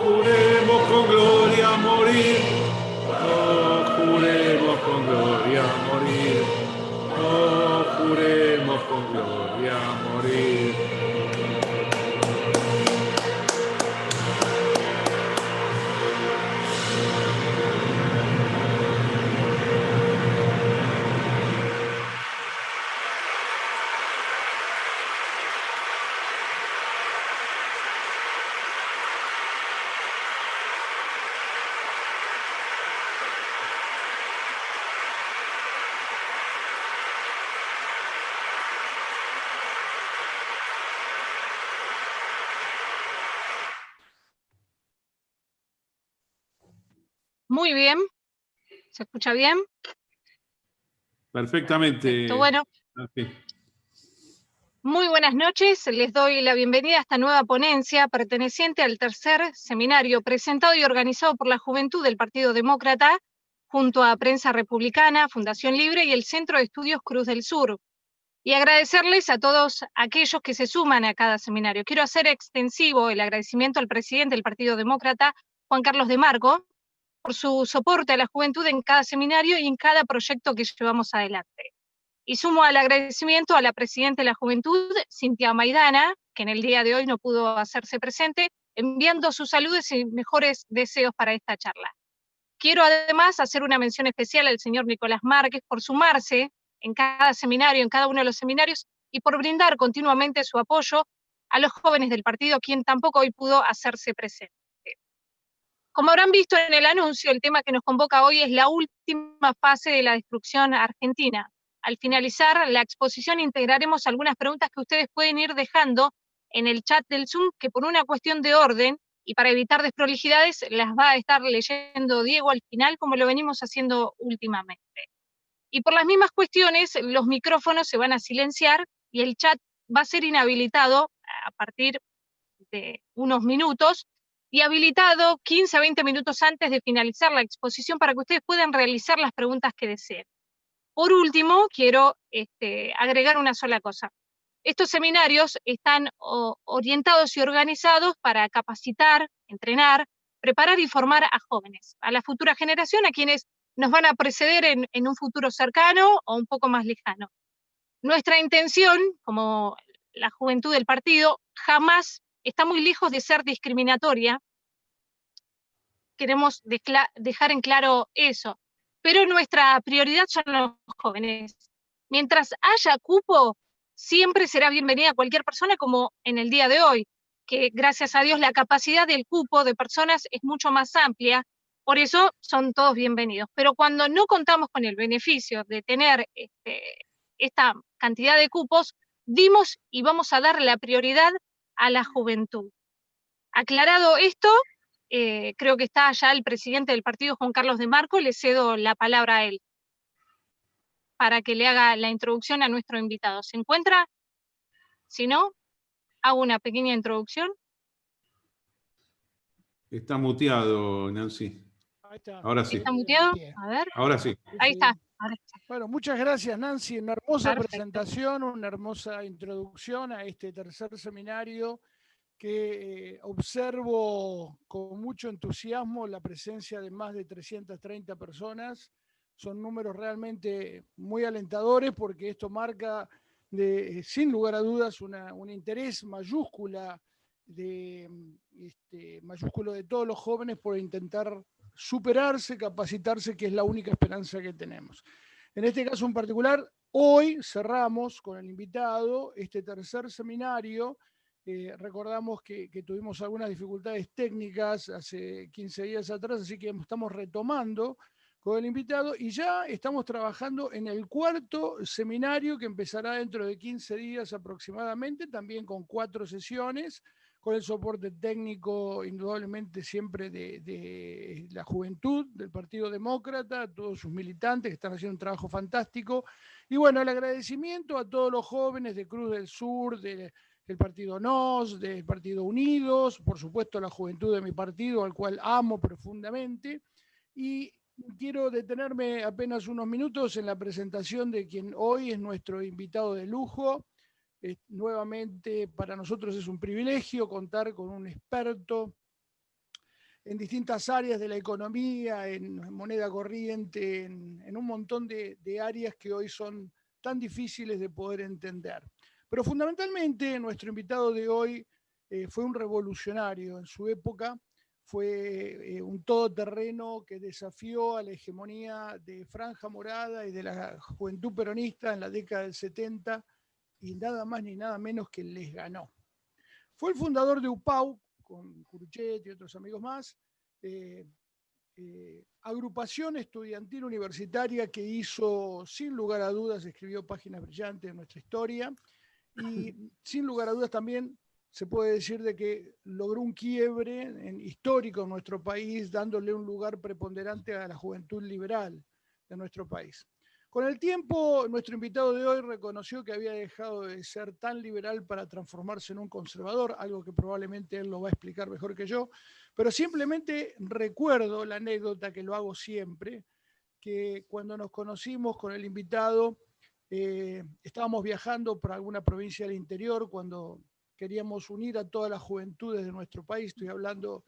Juremos con gloria morir, no juremos con gloria morir, no juremos con gloria morir. Muy bien. ¿Se escucha bien? Perfectamente. Perfecto. Bueno, Okay. Muy buenas noches. Les doy la bienvenida a esta nueva ponencia perteneciente al tercer seminario presentado y organizado por la Juventud del Partido Demócrata junto a Prensa Republicana, Fundación Libre y el Centro de Estudios Cruz del Sur. Y agradecerles a todos aquellos que se suman a cada seminario. Quiero hacer extensivo el agradecimiento al presidente del Partido Demócrata, Juan Carlos de Marco, por su soporte a la juventud en cada seminario y en cada proyecto que llevamos adelante. Y sumo al agradecimiento a la presidenta de la Juventud, Cintia Maidana, que en el día de hoy no pudo hacerse presente, enviando sus saludos y mejores deseos para esta charla. Quiero además hacer una mención especial al señor Nicolás Márquez por sumarse en cada seminario, en cada uno de los seminarios, y por brindar continuamente su apoyo a los jóvenes del partido, quien tampoco hoy pudo hacerse presente. Como habrán visto en el anuncio, el tema que nos convoca hoy es la última fase de la destrucción argentina. Al finalizar la exposición integraremos algunas preguntas que ustedes pueden ir dejando en el chat del Zoom, que por una cuestión de orden y para evitar desprolijidades las va a estar leyendo Diego al final, como lo venimos haciendo últimamente. Y por las mismas cuestiones, los micrófonos se van a silenciar y el chat va a ser inhabilitado a partir de unos minutos y habilitado 15 a 20 minutos antes de finalizar la exposición para que ustedes puedan realizar las preguntas que deseen. Por último, quiero agregar una sola cosa. Estos seminarios están orientados y organizados para capacitar, entrenar, preparar y formar a jóvenes, a la futura generación, a quienes nos van a preceder en un futuro cercano o un poco más lejano. Nuestra intención, como la juventud del partido, jamás está muy lejos de ser discriminatoria. Queremos dejar en claro eso. Pero nuestra prioridad son los jóvenes. Mientras haya cupo, siempre será bienvenida cualquier persona, como en el día de hoy, que gracias a Dios la capacidad del cupo de personas es mucho más amplia, por eso son todos bienvenidos. Pero cuando no contamos con el beneficio de tener esta cantidad de cupos, dimos y vamos a dar la prioridad a la juventud. Aclarado esto, creo que está ya el presidente del partido, Juan Carlos de Marco, le cedo la palabra a él para que le haga la introducción a nuestro invitado. ¿Se encuentra? Si no, hago una pequeña introducción. Está muteado, Nancy. Ahí está. Ahora sí. ¿Está muteado? A ver. Ahora sí. Ahí está. Ahora está. Bueno, muchas gracias, Nancy. Una hermosa Perfecto. presentación, una hermosa introducción a este tercer seminario que observo con mucho entusiasmo la presencia de más de 330 personas. Son números realmente muy alentadores porque esto marca, sin lugar a dudas, un interés mayúsculo de todos los jóvenes por intentar superarse, capacitarse, que es la única esperanza que tenemos. En este caso en particular, hoy cerramos con el invitado este tercer seminario. Recordamos que tuvimos algunas dificultades técnicas hace 15 días atrás, así que estamos retomando con el invitado y ya estamos trabajando en el cuarto seminario que empezará dentro de 15 días aproximadamente, también con 4 sesiones, con el soporte técnico indudablemente siempre de la juventud del Partido Demócrata, todos sus militantes que están haciendo un trabajo fantástico. Y bueno, el agradecimiento a todos los jóvenes de Cruz del Sur, del Partido NOS, del Partido Unidos, por supuesto la juventud de mi partido, al cual amo profundamente. Y quiero detenerme apenas unos minutos en la presentación de quien hoy es nuestro invitado de lujo. Nuevamente para nosotros es un privilegio contar con un experto en distintas áreas de la economía, en moneda corriente, en un montón de áreas que hoy son tan difíciles de poder entender. Pero fundamentalmente nuestro invitado de hoy fue un revolucionario en su época, fue un todoterreno que desafió a la hegemonía de Franja Morada y de la juventud peronista en la década del 70, y nada más ni nada menos que les ganó. Fue el fundador de UPAU, con Curuchet y otros amigos más, agrupación estudiantil universitaria que hizo, sin lugar a dudas, escribió páginas brillantes en nuestra historia, y sin lugar a dudas también se puede decir de que logró un quiebre histórico en nuestro país, dándole un lugar preponderante a la juventud liberal de nuestro país. Con el tiempo, nuestro invitado de hoy reconoció que había dejado de ser tan liberal para transformarse en un conservador, algo que probablemente él lo va a explicar mejor que yo, pero simplemente recuerdo la anécdota, que lo hago siempre, que cuando nos conocimos con el invitado, estábamos viajando por alguna provincia del interior, cuando queríamos unir a todas las juventudes de nuestro país, estoy hablando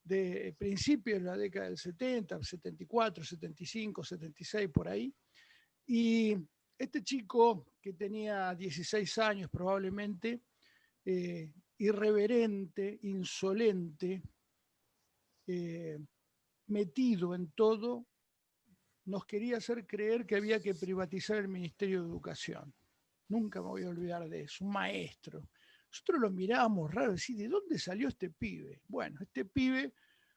de principios de la década del 70, 74, 75, 76, por ahí. Y este chico, que tenía 16 años probablemente, irreverente, insolente, metido en todo, nos quería hacer creer que había que privatizar el Ministerio de Educación. Nunca me voy a olvidar de eso, un maestro. Nosotros lo mirábamos raro, decir, ¿de dónde salió este pibe? Bueno, este pibe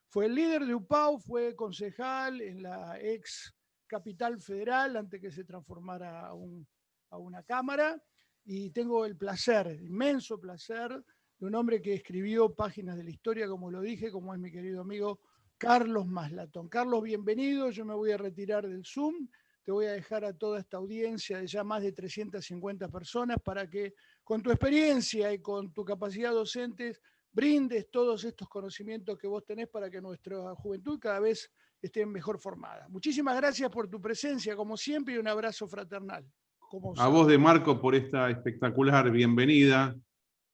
fue el líder de UPAU, fue concejal en la ex Capital Federal antes que se transformara a una cámara, y tengo el placer, el inmenso placer, de un hombre que escribió páginas de la historia, como lo dije, como es mi querido amigo Carlos Maslatón. Carlos, bienvenido. Yo me voy a retirar del Zoom, te voy a dejar a toda esta audiencia de ya más de 350 personas para que con tu experiencia y con tu capacidad docente brindes todos estos conocimientos que vos tenés para que nuestra juventud cada vez esté mejor formada. Muchísimas gracias por tu presencia, como siempre, y un abrazo fraternal. A vos, de Marco, por esta espectacular bienvenida.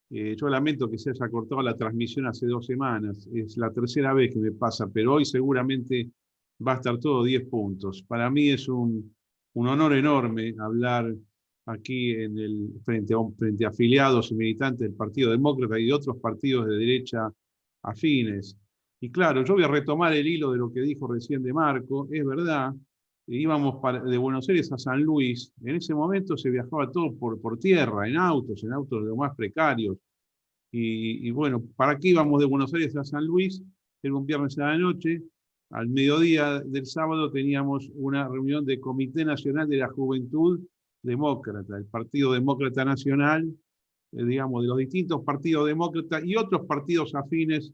Yo lamento que se haya cortado la transmisión hace 2 semanas. Es la tercera vez que me pasa, pero hoy seguramente va a estar todo 10 puntos. Para mí es un honor enorme hablar aquí frente a afiliados y militantes del Partido Demócrata y de otros partidos de derecha afines. Y claro, yo voy a retomar el hilo de lo que dijo recién de Marco. Es verdad, íbamos de Buenos Aires a San Luis. En ese momento se viajaba todo por tierra, en autos de los más precarios. Y bueno, ¿para qué íbamos de Buenos Aires a San Luis? Era un viernes a la noche. Al mediodía del sábado teníamos una reunión del Comité Nacional de la Juventud Demócrata, el Partido Demócrata Nacional, digamos, de los distintos partidos demócratas y otros partidos afines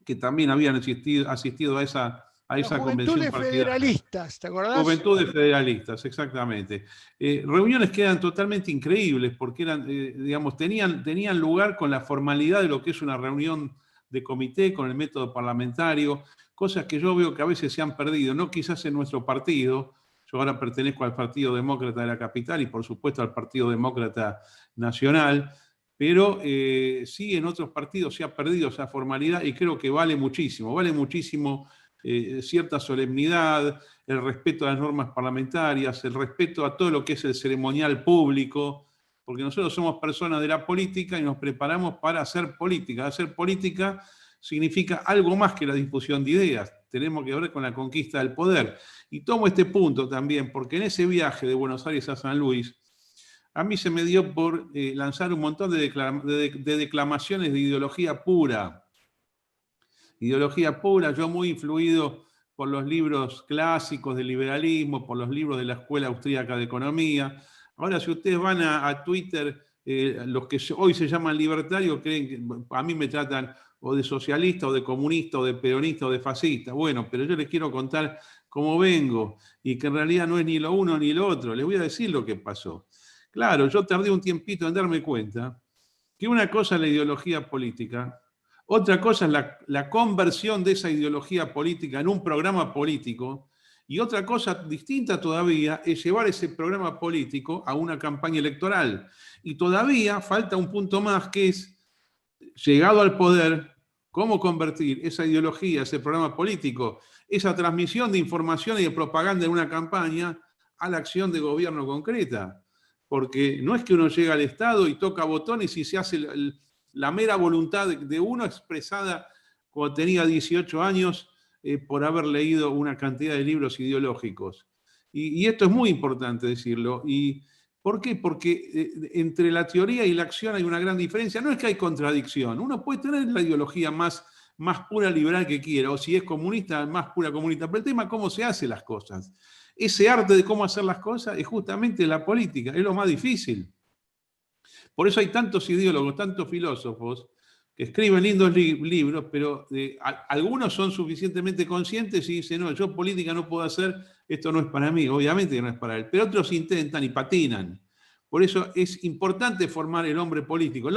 que también habían asistido a esa convención partidaria. Juventudes Federalistas, ¿te acordás? Juventudes Federalistas, exactamente. Reuniones que eran totalmente increíbles porque eran, digamos, tenían lugar con la formalidad de lo que es una reunión de comité, con el método parlamentario, cosas que yo veo que a veces se han perdido, no quizás en nuestro partido. Yo ahora pertenezco al Partido Demócrata de la Capital y por supuesto al Partido Demócrata Nacional, pero sí en otros partidos se ha perdido esa formalidad y creo que vale muchísimo cierta solemnidad, el respeto a las normas parlamentarias, el respeto a todo lo que es el ceremonial público, porque nosotros somos personas de la política y nos preparamos para hacer política. Hacer política significa algo más que la difusión de ideas, tenemos que ver con la conquista del poder. Y tomo este punto también, porque en ese viaje de Buenos Aires a San Luis, a mí se me dio por lanzar un montón de declamaciones de ideología pura. Ideología pura, yo muy influido por los libros clásicos del liberalismo, por los libros de la Escuela Austríaca de Economía. Ahora, si ustedes van a Twitter, los que hoy se llaman libertarios, creen que a mí me tratan o de socialista, o de comunista, o de peronista, o de fascista. Bueno, pero yo les quiero contar cómo vengo, y que en realidad no es ni lo uno ni lo otro. Les voy a decir lo que pasó. Claro, yo tardé un tiempito en darme cuenta que una cosa es la ideología política, otra cosa es la conversión de esa ideología política en un programa político, y otra cosa distinta todavía es llevar ese programa político a una campaña electoral. Y todavía falta un punto más, que es, llegado al poder, cómo convertir esa ideología, ese programa político, esa transmisión de información y de propaganda en una campaña a la acción de gobierno concreta. Porque no es que uno llega al Estado y toca botones y se hace la mera voluntad de uno expresada cuando tenía 18 años por haber leído una cantidad de libros ideológicos. Y esto es muy importante decirlo. ¿Y por qué? Porque entre la teoría y la acción hay una gran diferencia. No es que hay contradicción. Uno puede tener la ideología más pura liberal que quiera, o si es comunista, más pura comunista. Pero el tema es cómo se hacen las cosas. Ese arte de cómo hacer las cosas es justamente la política, es lo más difícil. Por eso hay tantos ideólogos, tantos filósofos que escriben lindos libros, pero algunos son suficientemente conscientes y dicen, no, yo política no puedo hacer, esto no es para mí, obviamente que no es para él, pero otros intentan y patinan. Por eso es importante formar el hombre político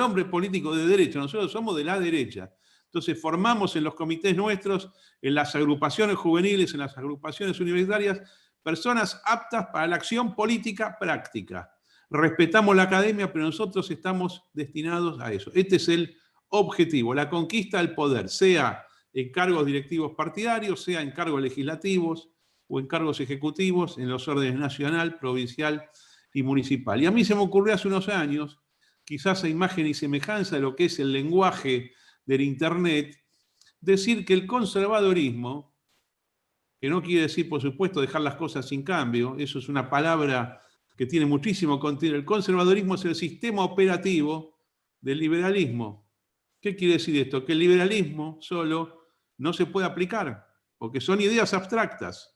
de derecha. Nosotros somos de la derecha. Entonces formamos en los comités nuestros, en las agrupaciones juveniles, en las agrupaciones universitarias, personas aptas para la acción política práctica. Respetamos la academia, pero nosotros estamos destinados a eso. Este es el objetivo, la conquista del poder, sea en cargos directivos partidarios, sea en cargos legislativos o en cargos ejecutivos, en los órdenes nacional, provincial y municipal. Y a mí se me ocurrió hace unos años, quizás a imagen y semejanza de lo que es el lenguaje del Internet, decir que el conservadorismo, que no quiere decir, por supuesto, dejar las cosas sin cambio, eso es una palabra que tiene muchísimo contenido. El conservadorismo es el sistema operativo del liberalismo. ¿Qué quiere decir esto? Que el liberalismo solo no se puede aplicar, porque son ideas abstractas,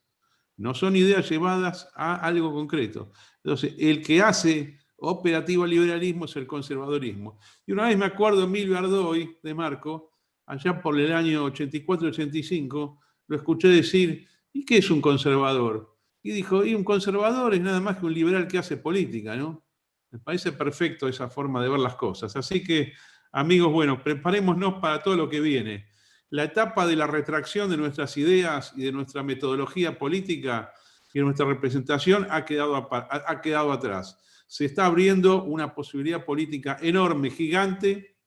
no son ideas llevadas a algo concreto. Entonces, el que hace operativo el liberalismo es el conservadorismo. Y una vez me acuerdo, Emilio Ardoy, de Marco, allá por el año 84-85, lo escuché decir, ¿y qué es un conservador? Y dijo, y un conservador es nada más que un liberal que hace política, ¿no? Me parece perfecto esa forma de ver las cosas. Así que, amigos, bueno, preparémonos para todo lo que viene. La etapa de la retracción de nuestras ideas y de nuestra metodología política y de nuestra representación ha quedado atrás. Se está abriendo una posibilidad política enorme, gigante,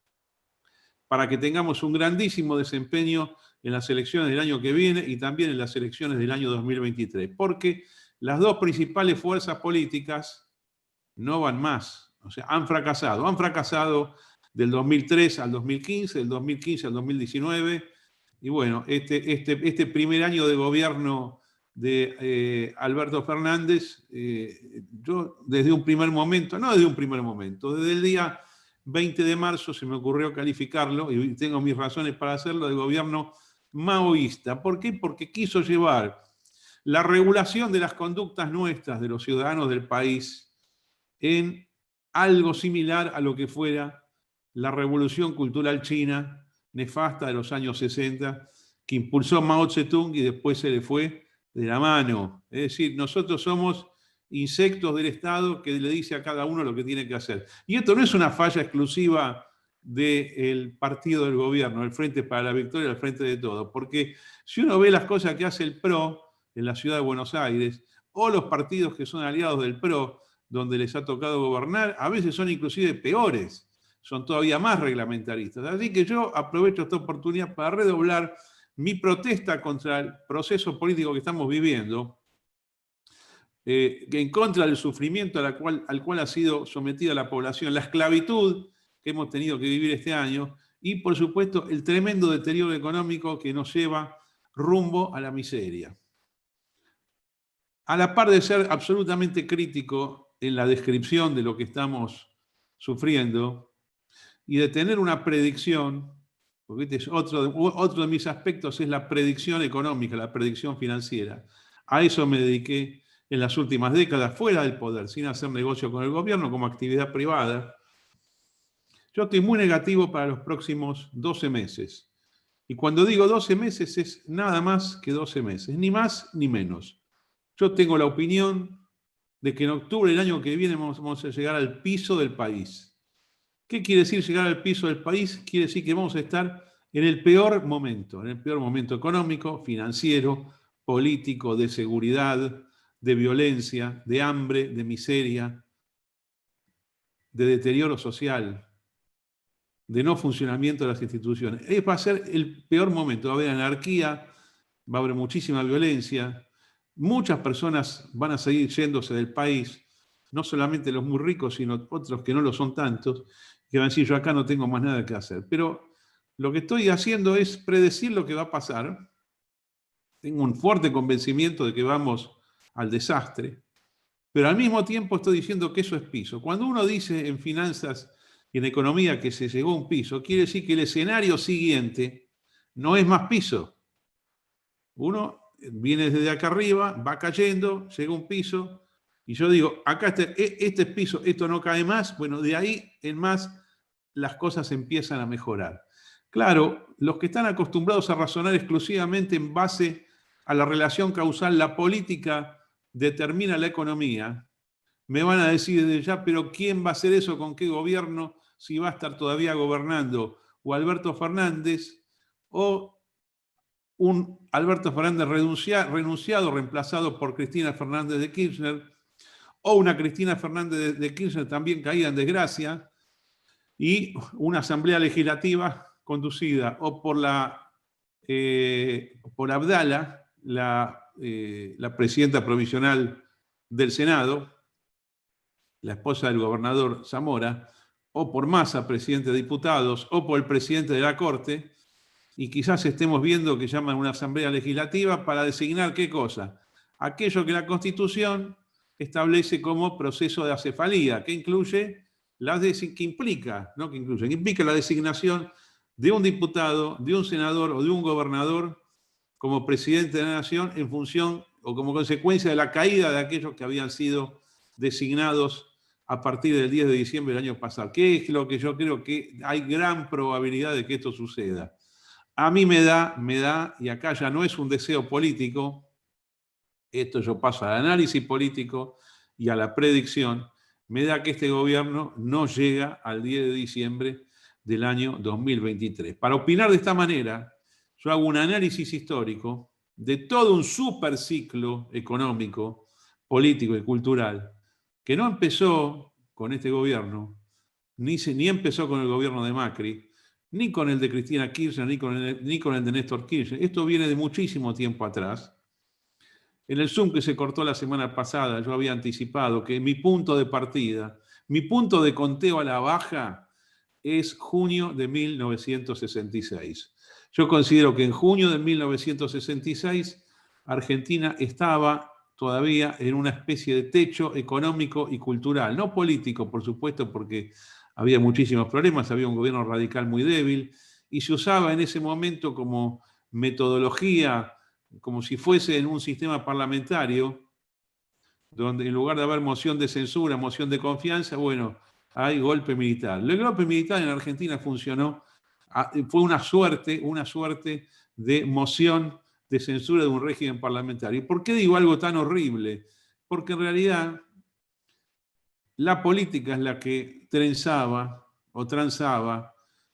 para que tengamos un grandísimo desempeño en las elecciones del año que viene y también en las elecciones del año 2023. Porque las dos principales fuerzas políticas, no van más. O sea, han fracasado del 2003 al 2015, del 2015 al 2019, y bueno, este primer año de gobierno de Alberto Fernández, yo desde un primer momento, no desde un primer momento, desde el día 20 de marzo se me ocurrió calificarlo, y tengo mis razones para hacerlo, de gobierno maoísta. ¿Por qué? Porque quiso llevar la regulación de las conductas nuestras, de los ciudadanos del país, en algo similar a lo que fuera la revolución cultural china, nefasta de los años 60, que impulsó Mao Zedong y después se le fue de la mano. Es decir, nosotros somos insectos del Estado que le dice a cada uno lo que tiene que hacer. Y esto no es una falla exclusiva del partido del gobierno, el Frente para la Victoria, el Frente de Todos, porque si uno ve las cosas que hace el PRO en la ciudad de Buenos Aires, o los partidos que son aliados del PRO, donde les ha tocado gobernar, a veces son inclusive peores, son todavía más reglamentaristas. Así que yo aprovecho esta oportunidad para redoblar mi protesta contra el proceso político que estamos viviendo, en contra del sufrimiento al cual ha sido sometida la población, la esclavitud que hemos tenido que vivir este año, y por supuesto el tremendo deterioro económico que nos lleva rumbo a la miseria. A la par de ser absolutamente crítico en la descripción de lo que estamos sufriendo y de tener una predicción, porque este es otro de mis aspectos, es la predicción económica, la predicción financiera. A eso me dediqué en las últimas décadas, fuera del poder, sin hacer negocio con el gobierno, como actividad privada. Yo estoy muy negativo para los próximos 12 meses. Y cuando digo 12 meses es nada más que 12 meses, ni más ni menos. Yo tengo la opinión de que en octubre del año que viene vamos a llegar al piso del país. ¿Qué quiere decir llegar al piso del país? Quiere decir que vamos a estar en el peor momento económico, financiero, político, de seguridad, de violencia, de hambre, de miseria, de deterioro social, de no funcionamiento de las instituciones. Va a ser el peor momento. Va a haber anarquía, va a haber muchísima violencia. Muchas personas van a seguir yéndose del país, no solamente los muy ricos, sino otros que no lo son tantos, que van a decir, yo acá no tengo más nada que hacer. Pero lo que estoy haciendo es predecir lo que va a pasar. Tengo un fuerte convencimiento de que vamos al desastre, pero al mismo tiempo estoy diciendo que eso es piso. Cuando uno dice en finanzas y en economía que se llegó a un piso, quiere decir que el escenario siguiente no es más piso. Uno viene desde acá arriba, va cayendo, llega a un piso, y yo digo, acá este piso, esto no cae más, bueno, de ahí en más las cosas empiezan a mejorar. Claro, los que están acostumbrados a razonar exclusivamente en base a la relación causal, la política determina la economía, me van a decir desde ya, pero ¿quién va a hacer eso? ¿Con qué gobierno? Si va a estar todavía gobernando o Alberto Fernández o un Alberto Fernández renunciado, reemplazado por Cristina Fernández de Kirchner, o una Cristina Fernández de Kirchner también caída en desgracia, y una asamblea legislativa conducida o por Abdala, la presidenta provisional del Senado, la esposa del gobernador Zamora, o por Massa, presidente de diputados, o por el presidente de la Corte, y quizás estemos viendo que llaman una asamblea legislativa para designar ¿qué cosa? Aquello que la Constitución establece como proceso de acefalía, que incluye que implica la designación de un diputado, de un senador o de un gobernador como presidente de la nación en función o como consecuencia de la caída de aquellos que habían sido designados a partir del 10 de diciembre del año pasado. ¿Qué es lo que yo creo que hay gran probabilidad de que esto suceda? A mí me da, y acá ya no es un deseo político, esto yo paso al análisis político y a la predicción, me da que este gobierno no llega al 10 de diciembre del año 2023. Para opinar de esta manera, yo hago un análisis histórico de todo un superciclo económico, político y cultural, que no empezó con este gobierno, ni empezó con el gobierno de Macri, ni con el de Cristina Kirchner, ni con el de Néstor Kirchner. Esto viene de muchísimo tiempo atrás. En el Zoom que se cortó la semana pasada, yo había anticipado que mi punto de partida, mi punto de conteo a la baja es junio de 1966. Yo considero que en junio de 1966 Argentina estaba todavía en una especie de techo económico y cultural, no político, por supuesto, porque había muchísimos problemas, había un gobierno radical muy débil, y se usaba en ese momento como metodología, como si fuese en un sistema parlamentario, donde en lugar de haber moción de censura, moción de confianza, bueno, hay golpe militar. El golpe militar en Argentina funcionó, fue una suerte de moción de censura de un régimen parlamentario. ¿Y por qué digo algo tan horrible? Porque en realidad la política es la que trenzaba o transaba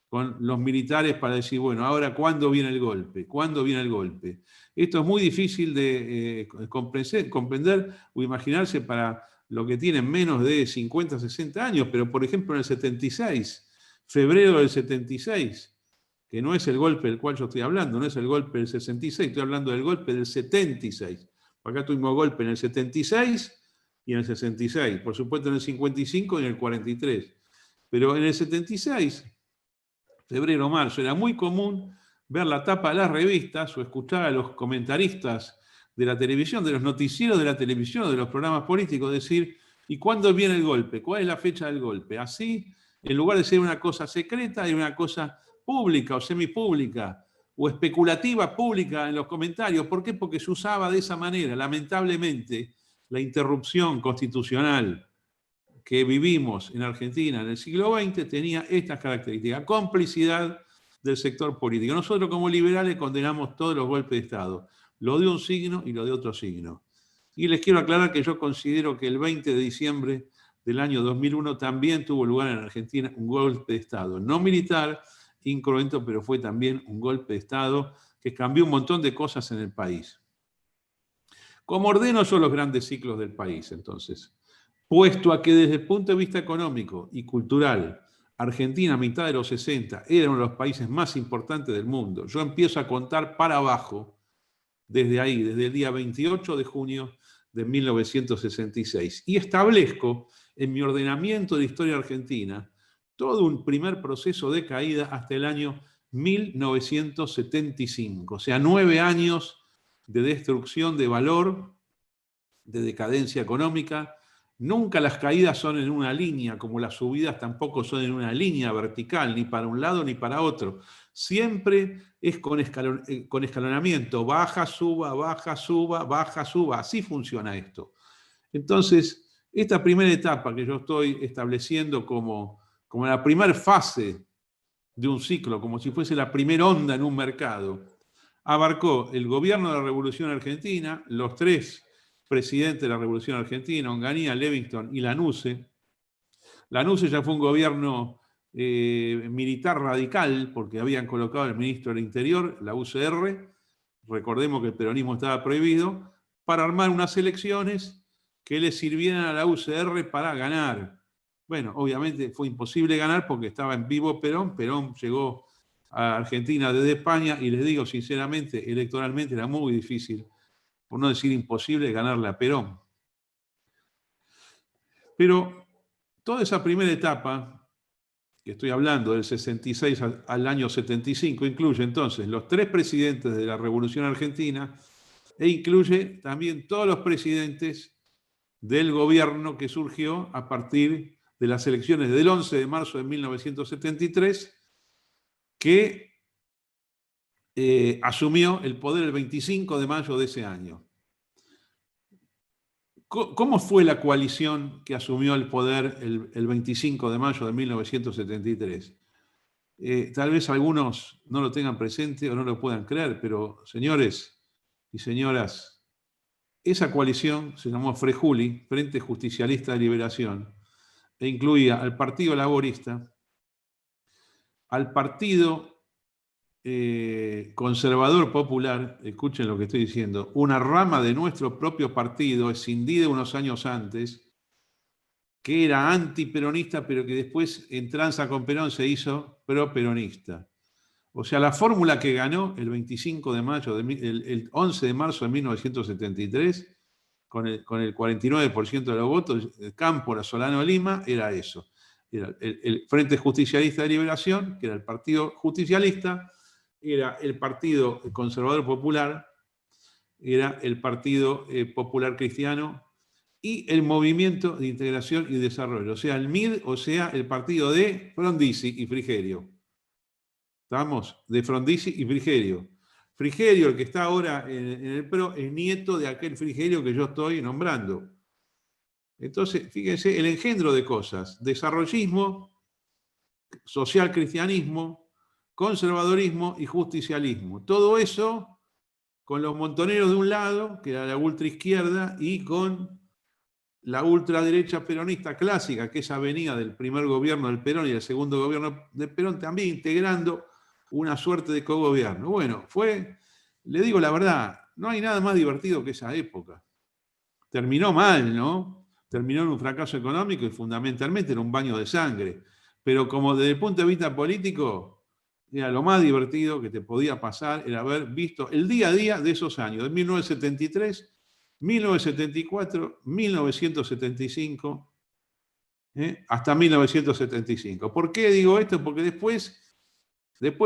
con los militares para decir, bueno, ahora, ¿cuándo viene el golpe? ¿Cuándo viene el golpe? Esto es muy difícil de comprender o imaginarse para los que tienen menos de 50, 60 años, pero por ejemplo en el 76, febrero del 76, que no es el golpe del cual yo estoy hablando, no es el golpe del 66, estoy hablando del golpe del 76. Acá tuvimos golpe en el 76 y en el 66, por supuesto en el 55 y en el 43. Pero en el 76, febrero, marzo, era muy común ver la tapa de las revistas o escuchar a los comentaristas de la televisión, de los noticieros de la televisión, de los programas políticos, decir, ¿y cuándo viene el golpe? ¿Cuál es la fecha del golpe? Así, en lugar de ser una cosa secreta, era una cosa pública o semipública o especulativa pública en los comentarios. ¿Por qué? Porque se usaba de esa manera. Lamentablemente, la interrupción constitucional que vivimos en Argentina en el siglo XX tenía estas características: complicidad del sector político. Nosotros como liberales condenamos todos los golpes de Estado, lo de un signo y lo de otro signo. Y les quiero aclarar que yo considero que el 20 de diciembre del año 2001 también tuvo lugar en Argentina un golpe de Estado, no militar, incruento, pero fue también un golpe de Estado que cambió un montón de cosas en el país. ¿Cómo ordeno yo los grandes ciclos del país, entonces? Puesto a que desde el punto de vista económico y cultural, Argentina a mitad de los 60 era uno de los países más importantes del mundo, yo empiezo a contar para abajo desde ahí, desde el día 28 de junio de 1966, y establezco en mi ordenamiento de historia argentina todo un primer proceso de caída hasta el año 1975, o sea, 9 años de destrucción de valor, de decadencia económica. Nunca las caídas son en una línea, como las subidas tampoco son en una línea vertical, ni para un lado ni para otro. Siempre es con escalonamiento, baja, suba, baja, suba, baja, suba. Así funciona esto. Entonces, esta primera etapa que yo estoy estableciendo como la primera fase de un ciclo, como si fuese la primera onda en un mercado, abarcó el gobierno de la Revolución Argentina, los 3 presidentes de la Revolución Argentina, Onganía, Livingston y Lanusse. Lanusse ya fue un gobierno militar radical, porque habían colocado al ministro del Interior, la UCR, recordemos que el peronismo estaba prohibido, para armar unas elecciones que le sirvieran a la UCR para ganar. Bueno, obviamente fue imposible ganar porque estaba en vivo Perón. Perón llegó a Argentina desde España y les digo sinceramente, electoralmente era muy difícil, por no decir imposible, ganarle a Perón. Pero toda esa primera etapa, que estoy hablando del 66 al año 75, incluye entonces los 3 presidentes de la Revolución Argentina e incluye también todos los presidentes del gobierno que surgió a partir de las elecciones del 11 de marzo de 1973, que asumió el poder el 25 de mayo de ese año. ¿Cómo fue la coalición que asumió el poder el 25 de mayo de 1973? Tal vez algunos no lo tengan presente o no lo puedan creer, pero señores y señoras, esa coalición se llamó FREJULI, Frente Justicialista de Liberación, e incluía al Partido Laborista, al Partido Conservador Popular, escuchen lo que estoy diciendo, una rama de nuestro propio partido, escindida unos años antes, que era antiperonista, pero que después en tranza con Perón se hizo properonista. O sea, la fórmula que ganó el 25 de mayo, el 11 de marzo de 1973, con el 49% de los votos, Cámpora, Solano, Lima, era eso. Era el Frente Justicialista de Liberación, que era el Partido Justicialista, era el Partido Conservador Popular, era el Partido Popular Cristiano y el Movimiento de Integración y Desarrollo, o sea, el MID, o sea, el partido de Frondizi y Frigerio. ¿Estamos? De Frondizi y Frigerio. Frigerio, el que está ahora en el PRO, es nieto de aquel Frigerio que yo estoy nombrando. Entonces, fíjense, el engendro de cosas: desarrollismo, social cristianismo, conservadorismo y justicialismo. Todo eso con los montoneros de un lado, que era la ultraizquierda, y con la ultraderecha peronista clásica, que esa venía del primer gobierno del Perón y del segundo gobierno del Perón, también integrando una suerte de cogobierno. Bueno, le digo la verdad, no hay nada más divertido que esa época. Terminó mal, ¿no? Terminó en un fracaso económico y fundamentalmente en un baño de sangre. Pero como desde el punto de vista político, era lo más divertido que te podía pasar, era haber visto el día a día de esos años, de 1973, 1974, 1975, hasta 1975. ¿Por qué digo esto? Porque después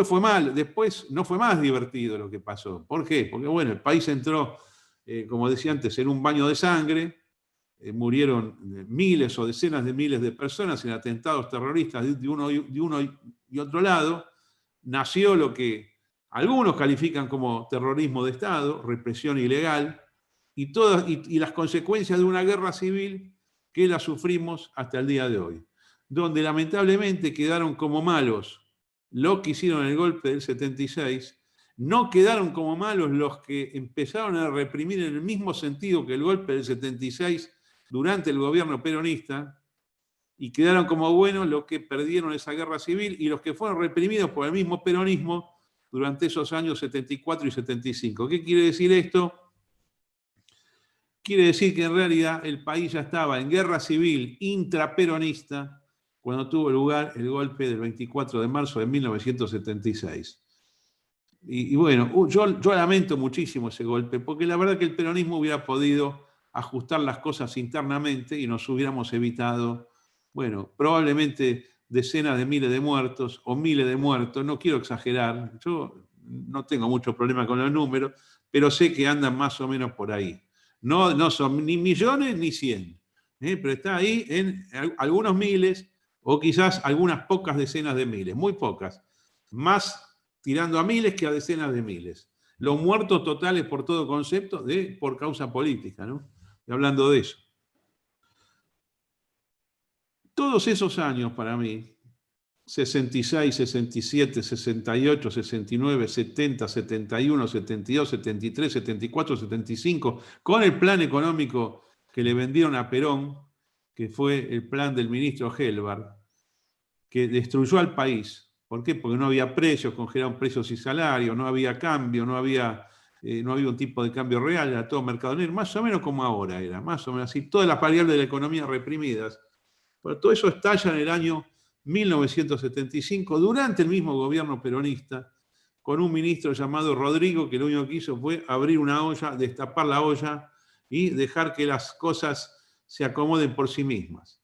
fue mal, después no fue más divertido lo que pasó. ¿Por qué? Porque bueno, el país entró, como decía antes, en un baño de sangre, murieron miles o decenas de miles de personas en atentados terroristas de uno y otro lado. Nació lo que algunos califican como terrorismo de Estado, represión ilegal, y las consecuencias de una guerra civil que la sufrimos hasta el día de hoy, donde lamentablemente quedaron como malos los que hicieron el golpe del 76, no quedaron como malos los que empezaron a reprimir en el mismo sentido que el golpe del 76 durante el gobierno peronista, y quedaron como buenos los que perdieron esa guerra civil y los que fueron reprimidos por el mismo peronismo durante esos años 74 y 75. ¿Qué quiere decir esto? Quiere decir que en realidad el país ya estaba en guerra civil intraperonista cuando tuvo lugar el golpe del 24 de marzo de 1976. Y bueno, yo lamento muchísimo ese golpe, porque la verdad que el peronismo hubiera podido ajustar las cosas internamente y nos hubiéramos evitado, bueno, probablemente decenas de miles de muertos o miles de muertos. No quiero exagerar, yo no tengo mucho problema con los números, pero sé que andan más o menos por ahí. No son ni millones ni 100, pero está ahí en algunos miles o quizás algunas pocas decenas de miles, muy pocas, más tirando a miles que a decenas de miles. Los muertos totales por todo concepto por causa política, ¿no? Y hablando de eso. Todos esos años para mí, 66, 67, 68, 69, 70, 71, 72, 73, 74, 75, con el plan económico que le vendieron a Perón, que fue el plan del ministro Helbar, que destruyó al país. ¿Por qué? Porque no había precios, congelaron precios y salarios, no había cambio, no había un tipo de cambio real, era todo mercado negro, más o menos como ahora era, más o menos así, todas las variables de la economía reprimidas. Bueno, todo eso estalla en el año 1975, durante el mismo gobierno peronista, con un ministro llamado Rodrigo, que lo único que hizo fue abrir una olla, destapar la olla y dejar que las cosas se acomoden por sí mismas.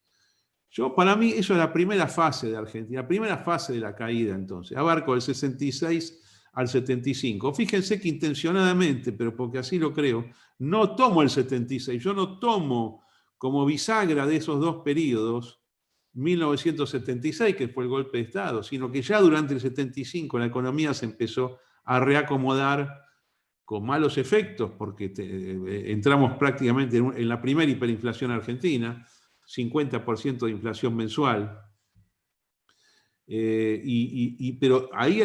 Para mí, eso es la primera fase de Argentina, la primera fase de la caída, entonces. Abarco del 66 al 75. Fíjense que intencionadamente, pero porque así lo creo, no tomo el 76, yo no tomo como bisagra de esos dos periodos 1976, que fue el golpe de Estado, sino que ya durante el 75 la economía se empezó a reacomodar con malos efectos, porque entramos prácticamente en la primera hiperinflación argentina, 50% de inflación mensual. Pero ahí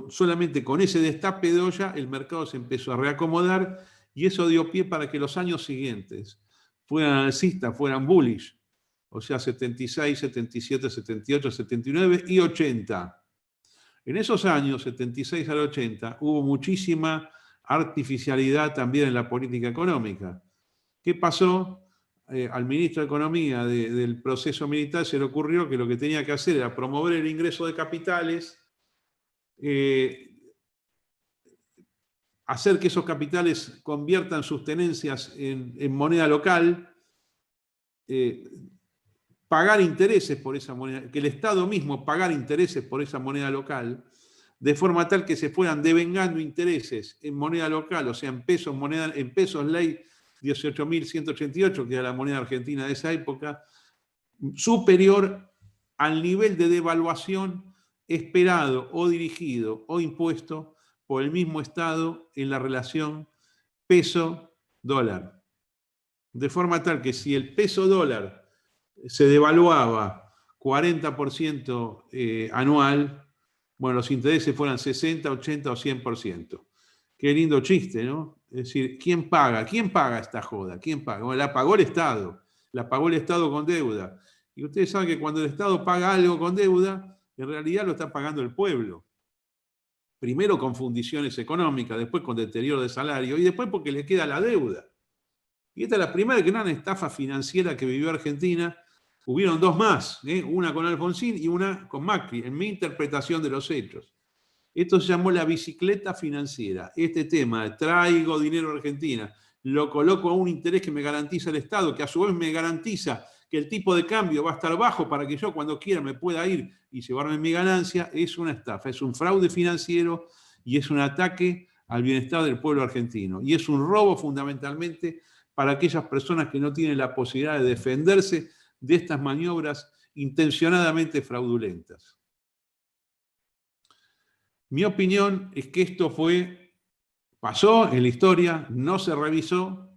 solamente con ese destape de olla el mercado se empezó a reacomodar, y eso dio pie para que los años siguientes fueran alcistas, fueran bullish, o sea, 76, 77, 78, 79 y 80. En esos años, 76 al 80, hubo muchísima artificialidad también en la política económica. ¿Qué pasó? Al ministro de Economía del proceso militar se le ocurrió que lo que tenía que hacer era promover el ingreso de capitales hacer que esos capitales conviertan sus tenencias en moneda local, pagar intereses por esa moneda, que el Estado mismo pagara intereses por esa moneda local, de forma tal que se fueran devengando intereses en moneda local, o sea, en pesos ley 18.188, que era la moneda argentina de esa época, superior al nivel de devaluación esperado o dirigido o impuesto por el mismo Estado en la relación peso-dólar. De forma tal que si el peso-dólar se devaluaba 40% anual, bueno, los intereses fueran 60, 80 o 100%. Qué lindo chiste, ¿no? Es decir, ¿quién paga? ¿Quién paga esta joda? ¿Quién paga? Bueno, la pagó el Estado. La pagó el Estado con deuda. Y ustedes saben que cuando el Estado paga algo con deuda, en realidad lo está pagando el pueblo. Primero con fundiciones económicas, después con deterioro de salario y después porque le queda la deuda. Y esta es la primera gran estafa financiera que vivió Argentina. Hubieron dos más, una con Alfonsín y una con Macri, en mi interpretación de los hechos. Esto se llamó la bicicleta financiera. Este tema de traigo dinero a Argentina, lo coloco a un interés que me garantiza el Estado, que a su vez me garantiza que el tipo de cambio va a estar bajo para que yo cuando quiera me pueda ir y llevarme mi ganancia, es una estafa, es un fraude financiero y es un ataque al bienestar del pueblo argentino. Y es un robo fundamentalmente para aquellas personas que no tienen la posibilidad de defenderse de estas maniobras intencionadamente fraudulentas. Mi opinión es que esto pasó en la historia, no se revisó,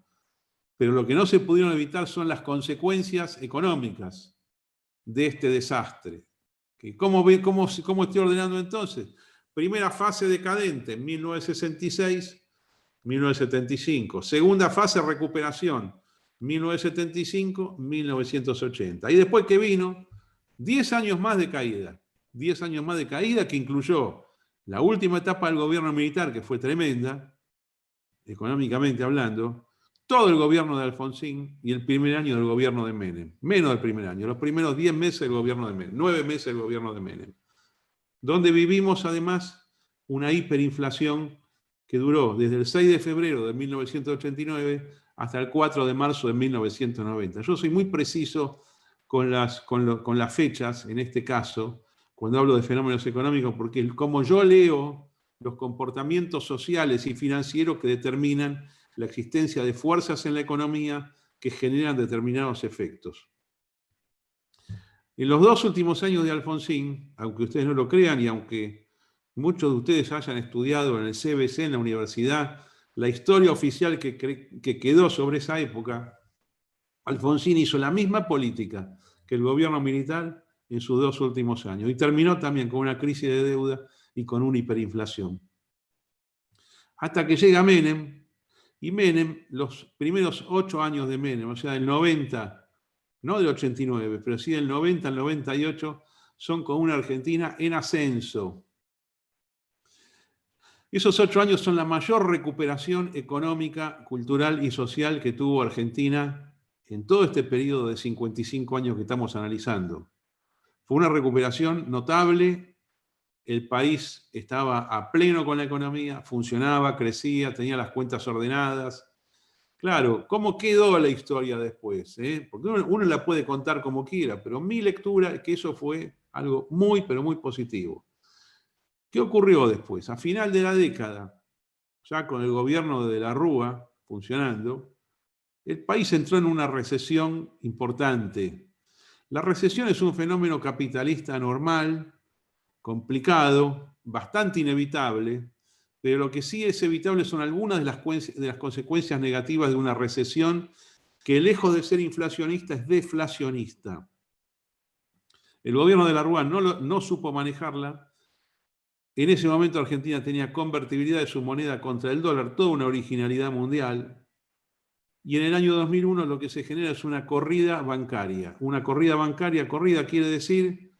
pero lo que no se pudieron evitar son las consecuencias económicas de este desastre. ¿Cómo estoy ordenando entonces? Primera fase decadente, 1966, 1975. Segunda fase, recuperación, 1975, 1980. Y después que vino, 10 años más de caída. 10 años más de caída que incluyó la última etapa del gobierno militar, que fue tremenda, económicamente hablando, todo el gobierno de Alfonsín y el primer año del gobierno de Menem. Menos del primer año, los primeros 10 meses del gobierno de Menem, 9 meses del gobierno de Menem. Donde vivimos además una hiperinflación que duró desde el 6 de febrero de 1989 hasta el 4 de marzo de 1990. Yo soy muy preciso con las fechas, en este caso, cuando hablo de fenómenos económicos, porque como yo leo los comportamientos sociales y financieros que determinan la existencia de fuerzas en la economía que generan determinados efectos. En los 2 últimos años de Alfonsín, aunque ustedes no lo crean y aunque muchos de ustedes hayan estudiado en el CBC, en la universidad, la historia oficial que quedó sobre esa época, Alfonsín hizo la misma política que el gobierno militar en sus 2 últimos años y terminó también con una crisis de deuda y con una hiperinflación. Hasta que llega Menem, y Menem, los primeros 8 años de Menem, o sea, del 90, no del 89, pero sí del 90 al 98, son con una Argentina en ascenso. Esos 8 años son la mayor recuperación económica, cultural y social que tuvo Argentina en todo este periodo de 55 años que estamos analizando. Fue una recuperación notable, el país estaba a pleno con la economía, funcionaba, crecía, tenía las cuentas ordenadas. Claro, ¿cómo quedó la historia después? Porque uno la puede contar como quiera, pero mi lectura es que eso fue algo muy, pero muy positivo. ¿Qué ocurrió después? A final de la década, ya con el gobierno de la Rúa funcionando, el país entró en una recesión importante. La recesión es un fenómeno capitalista normal, complicado, bastante inevitable, pero lo que sí es evitable son algunas de las consecuencias negativas de una recesión que, lejos de ser inflacionista, es deflacionista. El gobierno de la Rúa no supo manejarla. En ese momento Argentina tenía convertibilidad de su moneda contra el dólar, toda una originalidad mundial. Y en el año 2001 lo que se genera es una corrida bancaria. Una corrida bancaria, corrida quiere decir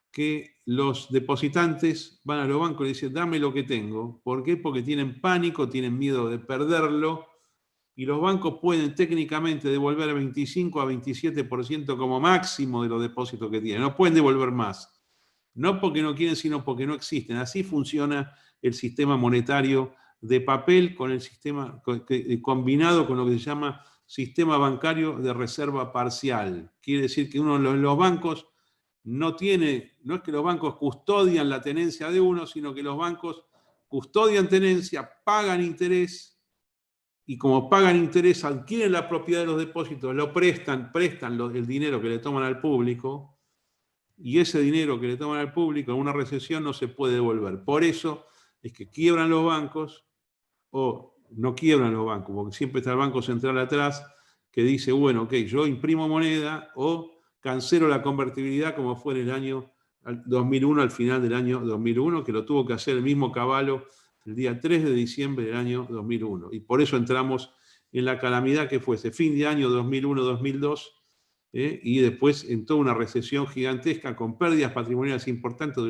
que los depositantes van a los bancos y dicen, dame lo que tengo. ¿Por qué? Porque tienen pánico, tienen miedo de perderlo, y los bancos pueden técnicamente devolver 25 a 27% como máximo de los depósitos que tienen. No pueden devolver más. No porque no quieren, sino porque no existen. Así funciona el sistema monetario de papel con el sistema combinado con lo que se llama sistema bancario de reserva parcial. Quiere decir que uno en los bancos no es que los bancos custodian la tenencia de uno, sino que los bancos custodian tenencia, pagan interés, y como pagan interés, adquieren la propiedad de los depósitos, lo prestan el dinero que le toman al público, y ese dinero que le toman al público en una recesión no se puede devolver. Por eso es que quiebran los bancos, o no quiebran los bancos, porque siempre está el Banco Central atrás que dice, bueno, ok, yo imprimo moneda o cancelo la convertibilidad, como fue en el año 2001, al final del año 2001, que lo tuvo que hacer el mismo Cavallo el día 3 de diciembre del año 2001. Y por eso entramos en la calamidad que fue ese fin de año 2001-2002, y después en toda una recesión gigantesca con pérdidas patrimoniales importantes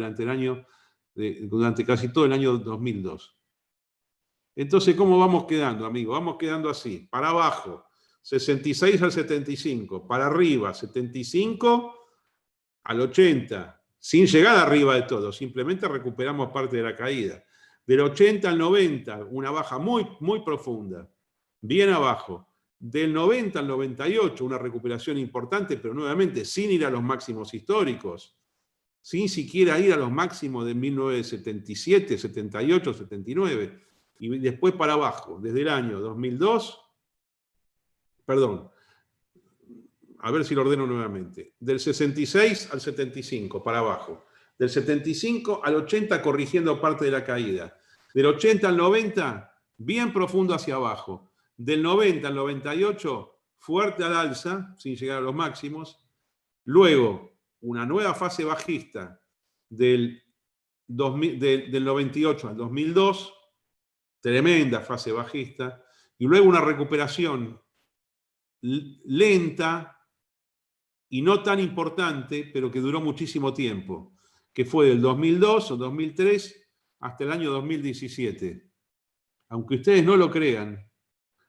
durante casi todo el año 2002. Entonces, ¿cómo vamos quedando, amigos? Vamos quedando así, para abajo, 66 al 75, para arriba, 75 al 80, sin llegar arriba de todo, simplemente recuperamos parte de la caída. Del 80 al 90, una baja muy, muy profunda, bien abajo. Del 90 al 98, una recuperación importante, pero nuevamente sin ir a los máximos históricos, sin siquiera ir a los máximos de 1977, 78, 79, y después para abajo, desde el año 2002, perdón, a ver si lo ordeno nuevamente, del 66 al 75, para abajo, del 75 al 80 corrigiendo parte de la caída, del 80 al 90, bien profundo hacia abajo, del 90 al 98, fuerte al alza, sin llegar a los máximos, luego una nueva fase bajista del 98 al 2002, tremenda fase bajista, y luego una recuperación lenta y no tan importante, pero que duró muchísimo tiempo, que fue del 2002 o 2003 hasta el año 2017. Aunque ustedes no lo crean,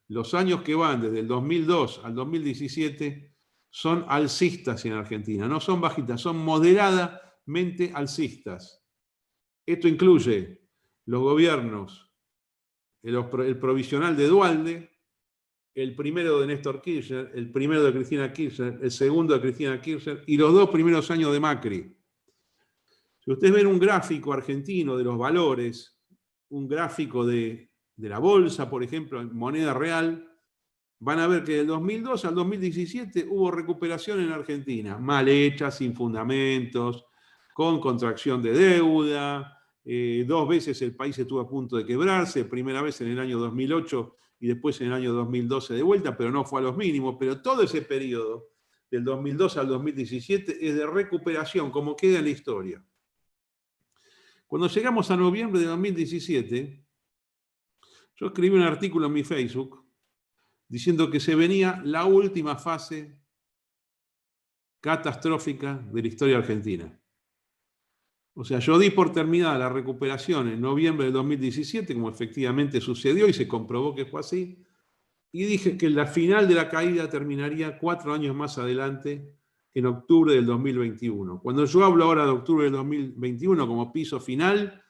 los años que van desde el 2002 al 2017 son alcistas en Argentina, no son bajitas, son moderadamente alcistas. Esto incluye los gobiernos, el provisional de Duhalde, el primero de Néstor Kirchner, el primero de Cristina Kirchner, el segundo de Cristina Kirchner y los 2 primeros años de Macri. Si ustedes ven un gráfico argentino de los valores, un gráfico de la bolsa, por ejemplo, en moneda real, van a ver que del 2002 al 2017 hubo recuperación en Argentina, mal hecha, sin fundamentos, con contracción de deuda, 2 veces el país estuvo a punto de quebrarse, primera vez en el año 2008 y después en el año 2012 de vuelta, pero no fue a los mínimos, pero todo ese periodo, del 2002 al 2017, es de recuperación, como queda en la historia. Cuando llegamos a noviembre de 2017, yo escribí un artículo en mi Facebook diciendo que se venía la última fase catastrófica de la historia argentina. O sea, yo di por terminada la recuperación en noviembre de 2017, como efectivamente sucedió y se comprobó que fue así, y dije que la final de la caída terminaría 4 años más adelante, en octubre del 2021. Cuando yo hablo ahora de octubre del 2021 como piso final,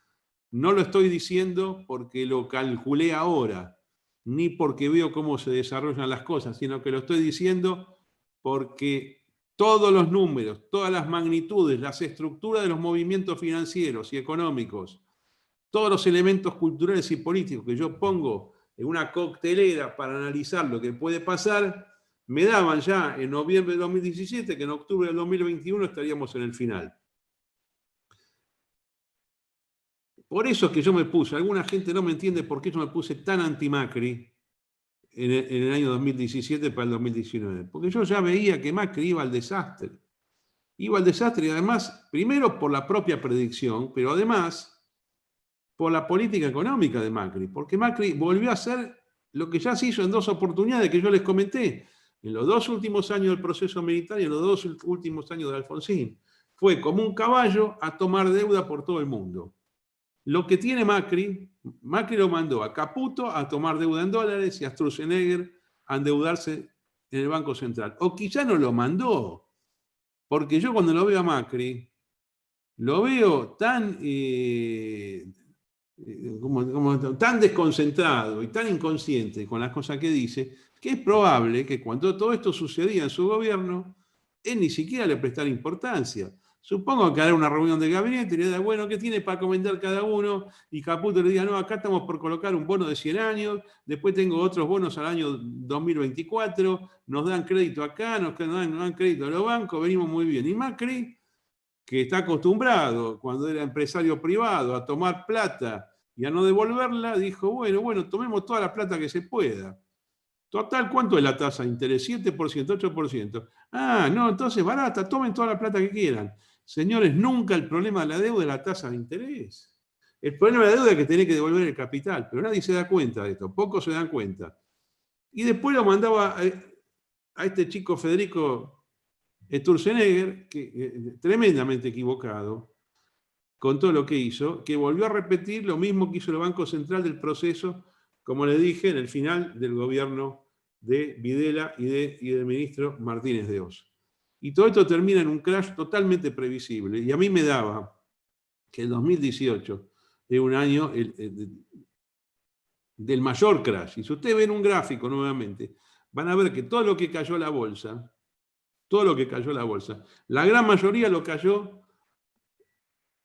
no lo estoy diciendo porque lo calculé ahora, ni porque veo cómo se desarrollan las cosas, sino que lo estoy diciendo porque todos los números, todas las magnitudes, las estructuras de los movimientos financieros y económicos, todos los elementos culturales y políticos que yo pongo en una coctelera para analizar lo que puede pasar, me daban ya en noviembre de 2017 que en octubre del 2021 estaríamos en el final. Por eso es que yo me puse, alguna gente no me entiende por qué yo me puse tan anti-Macri en el año 2017 para el 2019. Porque yo ya veía que Macri iba al desastre. Iba al desastre y además, primero por la propia predicción, pero además por la política económica de Macri. Porque Macri volvió a hacer lo que ya se hizo en 2 oportunidades que yo les comenté. En los 2 últimos años del proceso militar y en los 2 últimos años de Alfonsín. Fue como un caballo a tomar deuda por todo el mundo. Lo que tiene Macri lo mandó a Caputo a tomar deuda en dólares y a Sturzenegger a endeudarse en el Banco Central. O quizá no lo mandó, porque yo cuando lo veo a Macri, lo veo tan, tan desconcentrado y tan inconsciente con las cosas que dice, que es probable que cuando todo esto sucedía en su gobierno, él ni siquiera le prestara importancia. Supongo que hará una reunión de gabinete y le da, bueno, ¿qué tiene para comentar cada uno? Y Caputo le diga, no, acá estamos por colocar un bono de 100 años, después tengo otros bonos al año 2024, nos dan crédito acá, nos dan crédito a los bancos, venimos muy bien. Y Macri, que está acostumbrado, cuando era empresario privado, a tomar plata y a no devolverla, dijo, bueno, tomemos toda la plata que se pueda. Total, ¿cuánto es la tasa de interés? 7%, 8%. Ah, no, entonces barata, tomen toda la plata que quieran. Señores, nunca el problema de la deuda es la tasa de interés. El problema de la deuda es que tenés que devolver el capital, pero nadie se da cuenta de esto, pocos se dan cuenta. Y después lo mandaba a este chico Federico Sturzenegger, que tremendamente equivocado con todo lo que hizo, que volvió a repetir lo mismo que hizo el Banco Central del proceso, como le dije, en el final del gobierno de Videla y del ministro Martínez de Oz. Y todo esto termina en un crash totalmente previsible. Y a mí me daba que el 2018 es un año del mayor crash. Y si ustedes ven un gráfico nuevamente, van a ver que todo lo que cayó la bolsa, la gran mayoría lo cayó.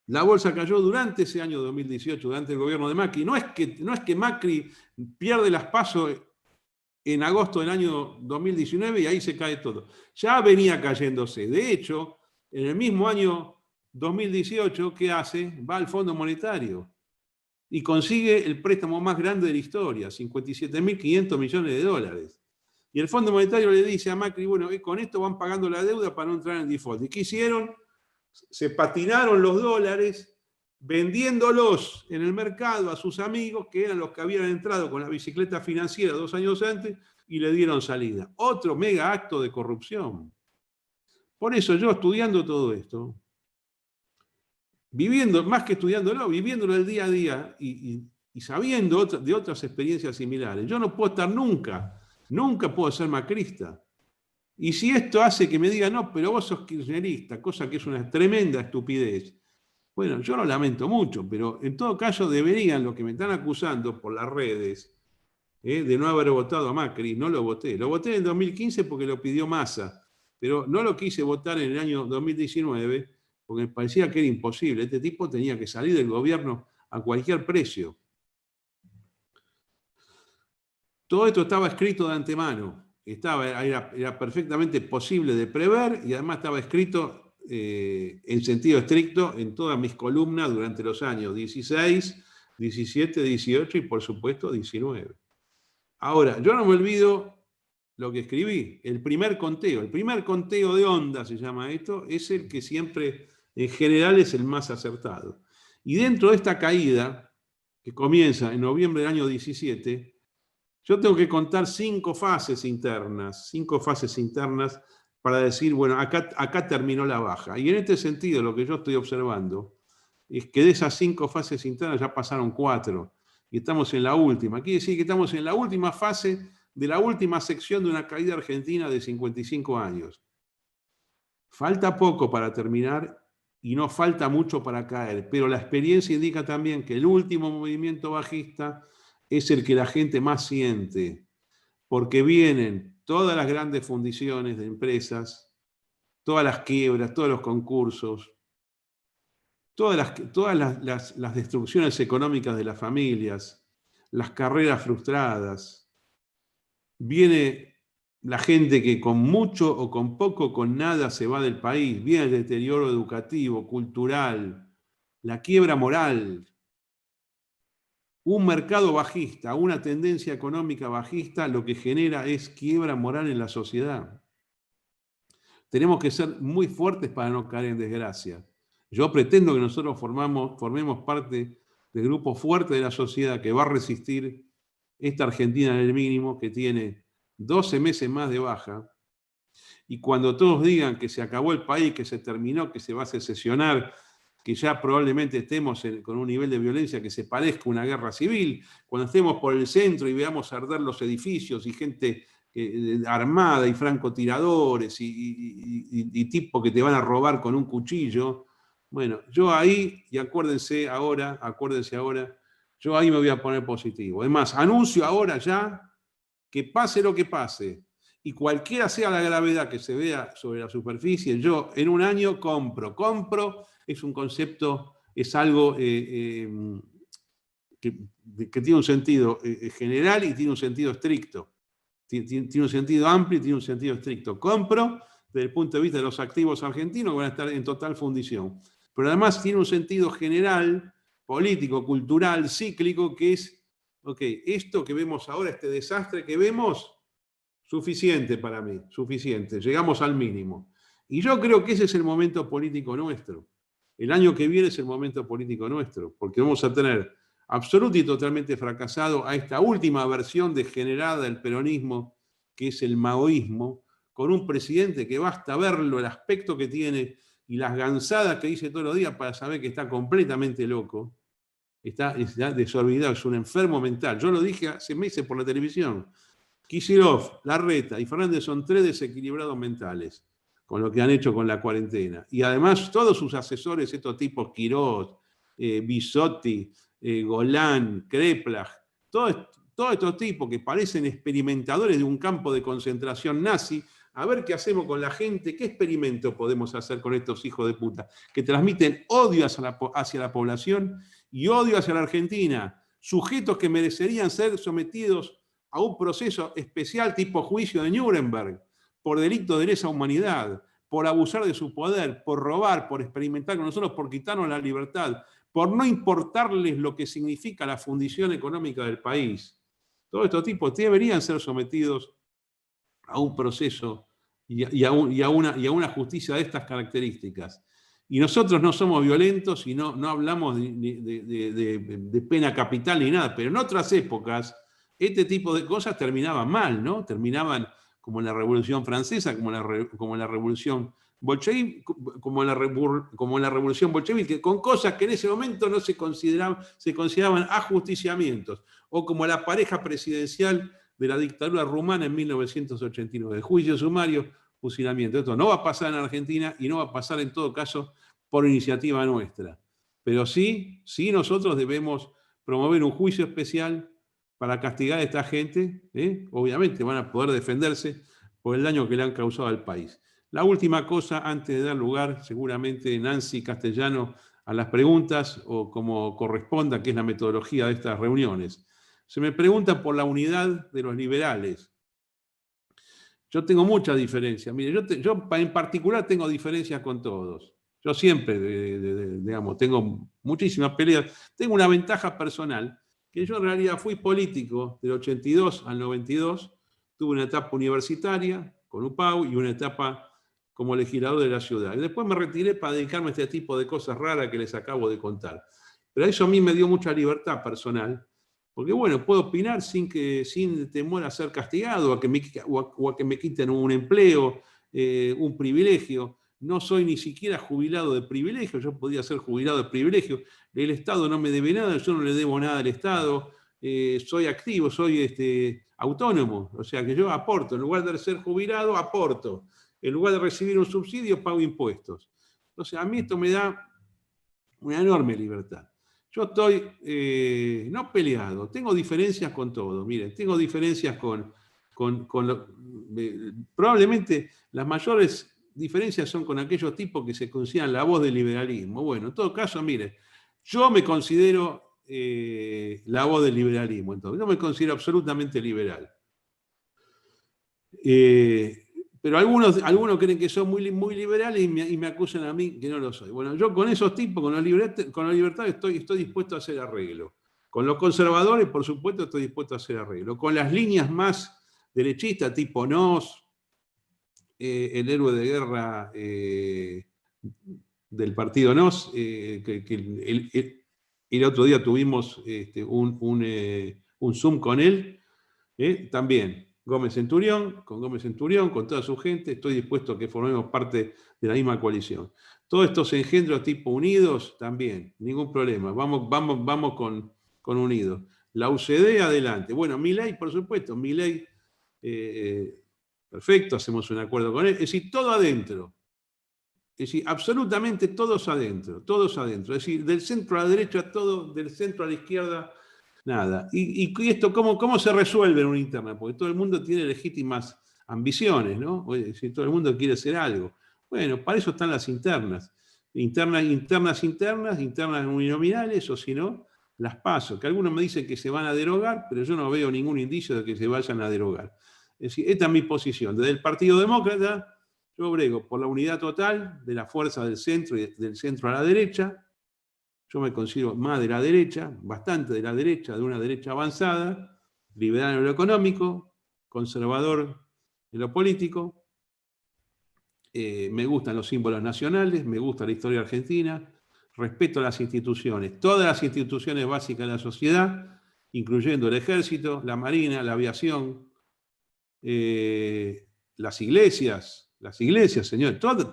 La bolsa cayó durante ese año 2018, durante el gobierno de Macri. No es que Macri pierde las PASO en agosto del año 2019 y ahí se cae todo. Ya venía cayéndose. De hecho, en el mismo año 2018, ¿qué hace? Va al Fondo Monetario y consigue el préstamo más grande de la historia, 57.500 millones de dólares. Y el Fondo Monetario le dice a Macri, bueno, con esto van pagando la deuda para no entrar en default. ¿Y qué hicieron? Se patinaron los dólares vendiéndolos en el mercado a sus amigos, que eran los que habían entrado con la bicicleta financiera 2 años antes y le dieron salida. Otro mega acto de corrupción. Por eso yo, estudiando todo esto, viviendo, más que estudiándolo, viviéndolo el día a día y sabiendo de otras experiencias similares, yo no puedo estar nunca puedo ser macrista. Y si esto hace que me digan, no, pero vos sos kirchnerista, cosa que es una tremenda estupidez, bueno, yo lo lamento mucho, pero en todo caso deberían, los que me están acusando por las redes, de no haber votado a Macri, no lo voté. Lo voté en el 2015 porque lo pidió Massa, pero no lo quise votar en el año 2019 porque me parecía que era imposible. Este tipo tenía que salir del gobierno a cualquier precio. Todo esto estaba escrito de antemano. Era perfectamente posible de prever y además estaba escrito en sentido estricto en todas mis columnas durante los años 16, 17, 18 y por supuesto 19. Ahora, yo no me olvido lo que escribí, el primer conteo de onda se llama esto, es el que siempre en general es el más acertado. Y dentro de esta caída, que comienza en noviembre del año 17, yo tengo que contar 5 fases internas para decir, bueno, acá terminó la baja. Y en este sentido, lo que yo estoy observando es que de esas 5 fases internas ya pasaron 4 y estamos en la última. Quiere decir que estamos en la última fase de la última sección de una caída argentina de 55 años. Falta poco para terminar y no falta mucho para caer, pero la experiencia indica también que el último movimiento bajista es el que la gente más siente, porque vienen todas las grandes fundiciones de empresas, todas las quiebras, todos los concursos, todas las destrucciones económicas de las familias, las carreras frustradas. Viene la gente que con mucho o con poco, con nada se va del país. Viene el deterioro educativo, cultural, la quiebra moral. Un mercado bajista, una tendencia económica bajista, lo que genera es quiebra moral en la sociedad. Tenemos que ser muy fuertes para no caer en desgracia. Yo pretendo que nosotros formemos parte del grupo fuerte de la sociedad que va a resistir esta Argentina en el mínimo, que tiene 12 meses más de baja. Y cuando todos digan que se acabó el país, que se terminó, que se va a secesionar, que ya probablemente estemos con un nivel de violencia que se parezca a una guerra civil, cuando estemos por el centro y veamos arder los edificios y gente armada y francotiradores y tipos que te van a robar con un cuchillo, Bueno, yo ahí, y acuérdense ahora, yo ahí me voy a poner positivo. Es más, anuncio ahora ya que pase lo que pase, y cualquiera sea la gravedad que se vea sobre la superficie, yo en un año compro. Compro es un concepto, es algo que tiene un sentido general y tiene un sentido estricto. Tiene un sentido amplio y tiene un sentido estricto. Compro desde el punto de vista de los activos argentinos que van a estar en total fundición. Pero además tiene un sentido general, político, cultural, cíclico, que es, ok, esto que vemos ahora, este desastre que vemos, suficiente para mí, suficiente, llegamos al mínimo. Y yo creo que ese es el momento político nuestro. El año que viene es el momento político nuestro, porque vamos a tener absoluto y totalmente fracasado a esta última versión degenerada del peronismo, que es el maoísmo, con un presidente que basta verlo, el aspecto que tiene y las gansadas que dice todos los días para saber que está completamente loco, está desorbitado, es un enfermo mental. Yo lo dije hace meses por la televisión. Kicillof, Larreta y Fernández son 3 desequilibrados mentales con lo que han hecho con la cuarentena. Y además todos sus asesores, estos tipos Quirós, Bisotti, Golán, Kreplach, todos estos tipos que parecen experimentadores de un campo de concentración nazi, a ver qué hacemos con la gente, qué experimento podemos hacer con estos hijos de puta, que transmiten odio hacia la población y odio hacia la Argentina, sujetos que merecerían ser sometidos a un proceso especial tipo juicio de Nuremberg, por delito de lesa humanidad, por abusar de su poder, por robar, por experimentar con nosotros, por quitarnos la libertad, por no importarles lo que significa la fundición económica del país. Todos estos tipos deberían ser sometidos a un proceso y a una justicia de estas características. Y nosotros no somos violentos y no hablamos de pena capital ni nada, pero en otras épocas este tipo de cosas terminaban mal, ¿no? Terminaban como en la Revolución Francesa, como en la Revolución bolchevique, como en la Revolución bolchevique, con cosas que en ese momento no se consideraban ajusticiamientos, o como la pareja presidencial de la dictadura rumana en 1989, juicio sumario, fusilamiento. Esto no va a pasar en Argentina y no va a pasar en todo caso por iniciativa nuestra. Pero sí nosotros debemos promover un juicio especial para castigar a esta gente, obviamente van a poder defenderse por el daño que le han causado al país. La última cosa, antes de dar lugar, seguramente Nancy Castellano, a las preguntas, o como corresponda, que es la metodología de estas reuniones. Se me pregunta por la unidad de los liberales. Yo tengo muchas diferencias. Mire, yo en particular tengo diferencias con todos. Yo siempre, digamos, tengo muchísimas peleas. Tengo una ventaja personal, que yo en realidad fui político del 82 al 92, tuve una etapa universitaria con UPAU y una etapa como legislador de la ciudad. Y después me retiré para dedicarme a este tipo de cosas raras que les acabo de contar. Pero eso a mí me dio mucha libertad personal, porque bueno, puedo opinar sin temor a ser castigado, o a que me quiten un empleo, un privilegio. No soy ni siquiera jubilado de privilegio, yo podía ser jubilado de privilegio. El Estado no me debe nada, yo no le debo nada al Estado, soy activo, soy autónomo, o sea que yo aporto, en lugar de ser jubilado, aporto. En lugar de recibir un subsidio, pago impuestos. Entonces, a mí esto me da una enorme libertad. Yo estoy no peleado, tengo diferencias con todo. Miren, tengo diferencias probablemente las mayores diferencias son con aquellos tipos que se consideran la voz del liberalismo. Bueno, en todo caso, miren, yo me considero la voz del liberalismo, entonces, no me considero absolutamente liberal. Pero algunos creen que son muy liberales y me acusan a mí que no lo soy. Bueno, yo con esos tipos, con la libertad estoy dispuesto a hacer arreglo. Con los conservadores, por supuesto, estoy dispuesto a hacer arreglo. Con las líneas más derechistas, tipo Nos, el héroe de guerra del partido Nos, que el otro día tuvimos un Zoom con él, también. Con Gómez Centurión, con toda su gente, estoy dispuesto a que formemos parte de la misma coalición. Todos estos engendros tipo Unidos, también, ningún problema, vamos con Unidos. La UCD, adelante. Bueno, Milei, por supuesto, Milei, perfecto, hacemos un acuerdo con él. Es decir, todo adentro. Es decir, absolutamente todos adentro, todos adentro. Es decir, del centro a la derecha, todo, del centro a la izquierda, nada. ¿Y esto cómo se resuelve en una interna? Porque todo el mundo tiene legítimas ambiciones, ¿no? Es decir, todo el mundo quiere hacer algo. Bueno, para eso están las internas. Internas uninominales, o si no, las PASO, que algunos me dicen que se van a derogar, pero yo no veo ningún indicio de que se vayan a derogar. Es decir, esta es mi posición. Desde el Partido Demócrata, yo brego por la unidad total de la fuerza del centro y del centro a la derecha. Yo me considero más de la derecha, bastante de la derecha, de una derecha avanzada, liberal en lo económico, conservador en lo político. Me gustan los símbolos nacionales, me gusta la historia argentina, respeto a las instituciones, todas las instituciones básicas de la sociedad, incluyendo el ejército, la marina, la aviación, las iglesias, señor, todas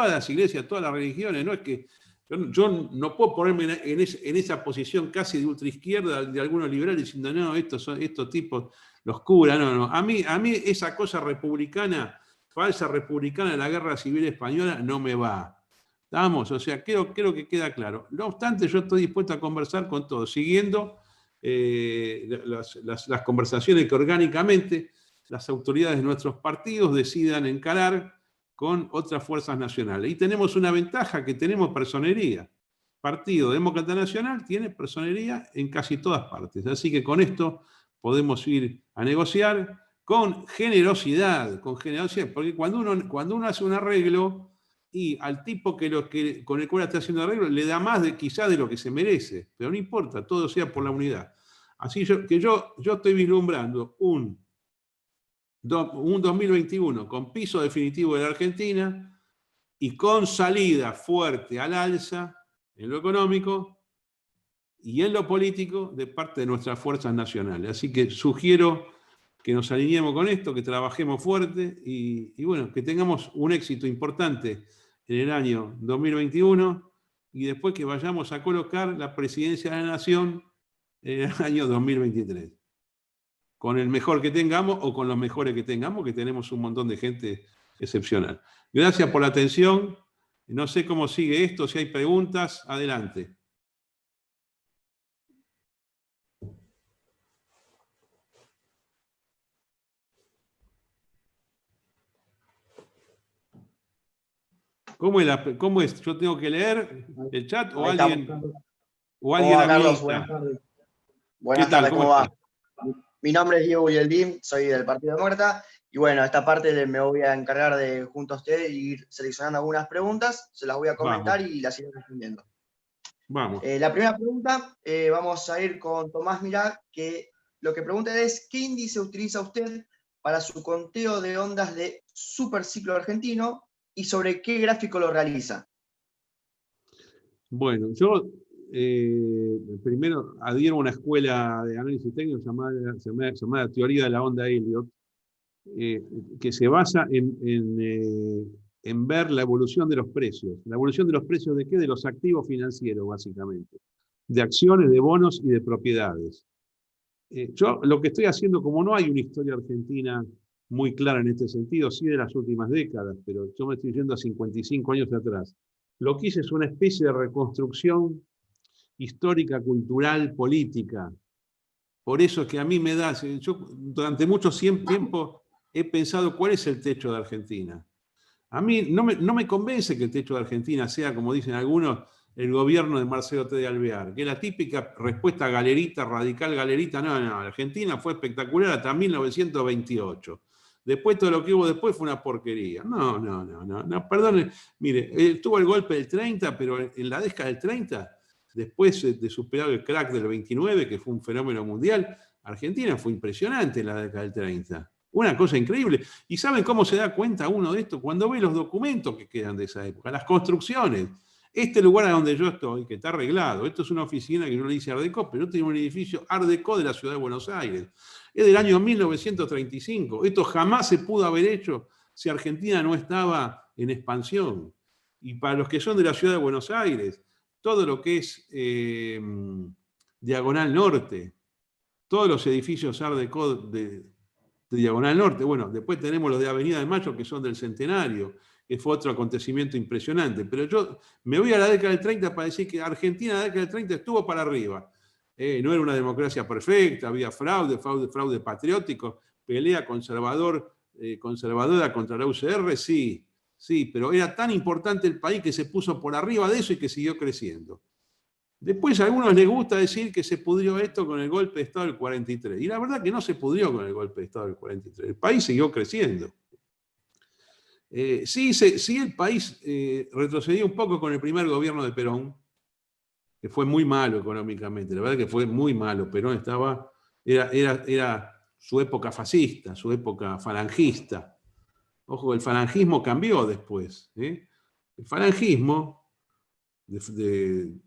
las iglesias, todas las religiones. No es que yo no puedo ponerme en esa posición casi de ultraizquierda de algunos liberales diciendo, no, estos tipos, los curas, no. A mí esa cosa republicana, falsa republicana de la Guerra Civil Española no me va. ¿Estamos? O sea, creo que queda claro. No obstante, yo estoy dispuesto a conversar con todos, siguiendo las conversaciones que orgánicamente las autoridades de nuestros partidos decidan encarar con otras fuerzas nacionales. Y tenemos una ventaja, que tenemos personería. Partido Demócrata Nacional tiene personería en casi todas partes. Así que con esto podemos ir a negociar con generosidad, porque cuando uno hace un arreglo y al tipo con el cual está haciendo arreglo le da más quizás de lo que se merece, pero no importa, todo sea por la unidad. Así que yo estoy vislumbrando un 2021 con piso definitivo de la Argentina y con salida fuerte al alza en lo económico y en lo político de parte de nuestras fuerzas nacionales. Así que sugiero que nos alineemos con esto, que trabajemos fuerte y bueno, que tengamos un éxito importante en el año 2021 y después que vayamos a colocar la presidencia de la Nación en el año 2023. Con el mejor que tengamos o con los mejores que tengamos, que tenemos un montón de gente excepcional. Gracias por la atención. No sé cómo sigue esto, si hay preguntas, adelante. ¿Cómo es? ¿Yo tengo que leer el chat o alguien Carlos, buenas tardes. Buenas tardes, ¿cómo va? Mi nombre es Diego Yeldín, soy del Partido Demócrata, y bueno, esta parte me voy a encargar de, junto a usted, ir seleccionando algunas preguntas, se las voy a comentar y las iré respondiendo. Vamos. La primera pregunta, vamos a ir con Tomás Milá, que lo que pregunta es, ¿qué índice utiliza usted para su conteo de ondas de superciclo argentino y sobre qué gráfico lo realiza? Bueno, yo primero adhiero a una escuela de análisis técnico llamada teoría de la onda Elliott, que se basa en ver la evolución de los precios. ¿La evolución de los precios de qué? De los activos financieros, básicamente. De acciones, de bonos y de propiedades. Yo lo que estoy haciendo, como no hay una historia argentina muy clara en este sentido, sí de las últimas décadas, pero yo me estoy yendo a 55 años atrás. Lo que hice es una especie de reconstrucción histórica, cultural, política. Por eso es que a mí me da, yo durante mucho tiempo he pensado cuál es el techo de Argentina. A mí no me convence que el techo de Argentina sea, como dicen algunos, el gobierno de Marcelo T. de Alvear, que es la típica respuesta galerita, radical galerita. No, Argentina fue espectacular hasta 1928. Después todo lo que hubo después fue una porquería. No, perdón, mire, tuvo el golpe del 30, pero en la década del 30, después de superar el crack del 29, que fue un fenómeno mundial, Argentina fue impresionante en la década del 30. Una cosa increíble. ¿Y saben cómo se da cuenta uno de esto? Cuando ve los documentos que quedan de esa época, las construcciones. Este lugar a donde yo estoy, que está arreglado, esto es una oficina que yo le hice Art Deco, pero yo tengo un edificio Art Deco de la ciudad de Buenos Aires. Es del año 1935. Esto jamás se pudo haber hecho si Argentina no estaba en expansión. Y para los que son de la ciudad de Buenos Aires, todo lo que es Diagonal Norte, todos los edificios Art Deco de Diagonal Norte, bueno, después tenemos los de Avenida de Mayo que son del Centenario, que fue otro acontecimiento impresionante. Pero yo me voy a la década del 30 para decir que Argentina en la década del 30 estuvo para arriba. No era una democracia perfecta, había fraude patriótico, pelea conservadora contra la UCR, sí, pero era tan importante el país que se puso por arriba de eso y que siguió creciendo. Después a algunos les gusta decir que se pudrió esto con el golpe de Estado del 43. Y la verdad que no se pudrió con el golpe de Estado del 43. El país siguió creciendo. Sí, el país retrocedió un poco con el primer gobierno de Perón, que fue muy malo económicamente. La verdad que fue muy malo. Perón era su época fascista, su época falangista. Ojo, el falangismo cambió después. El falangismo de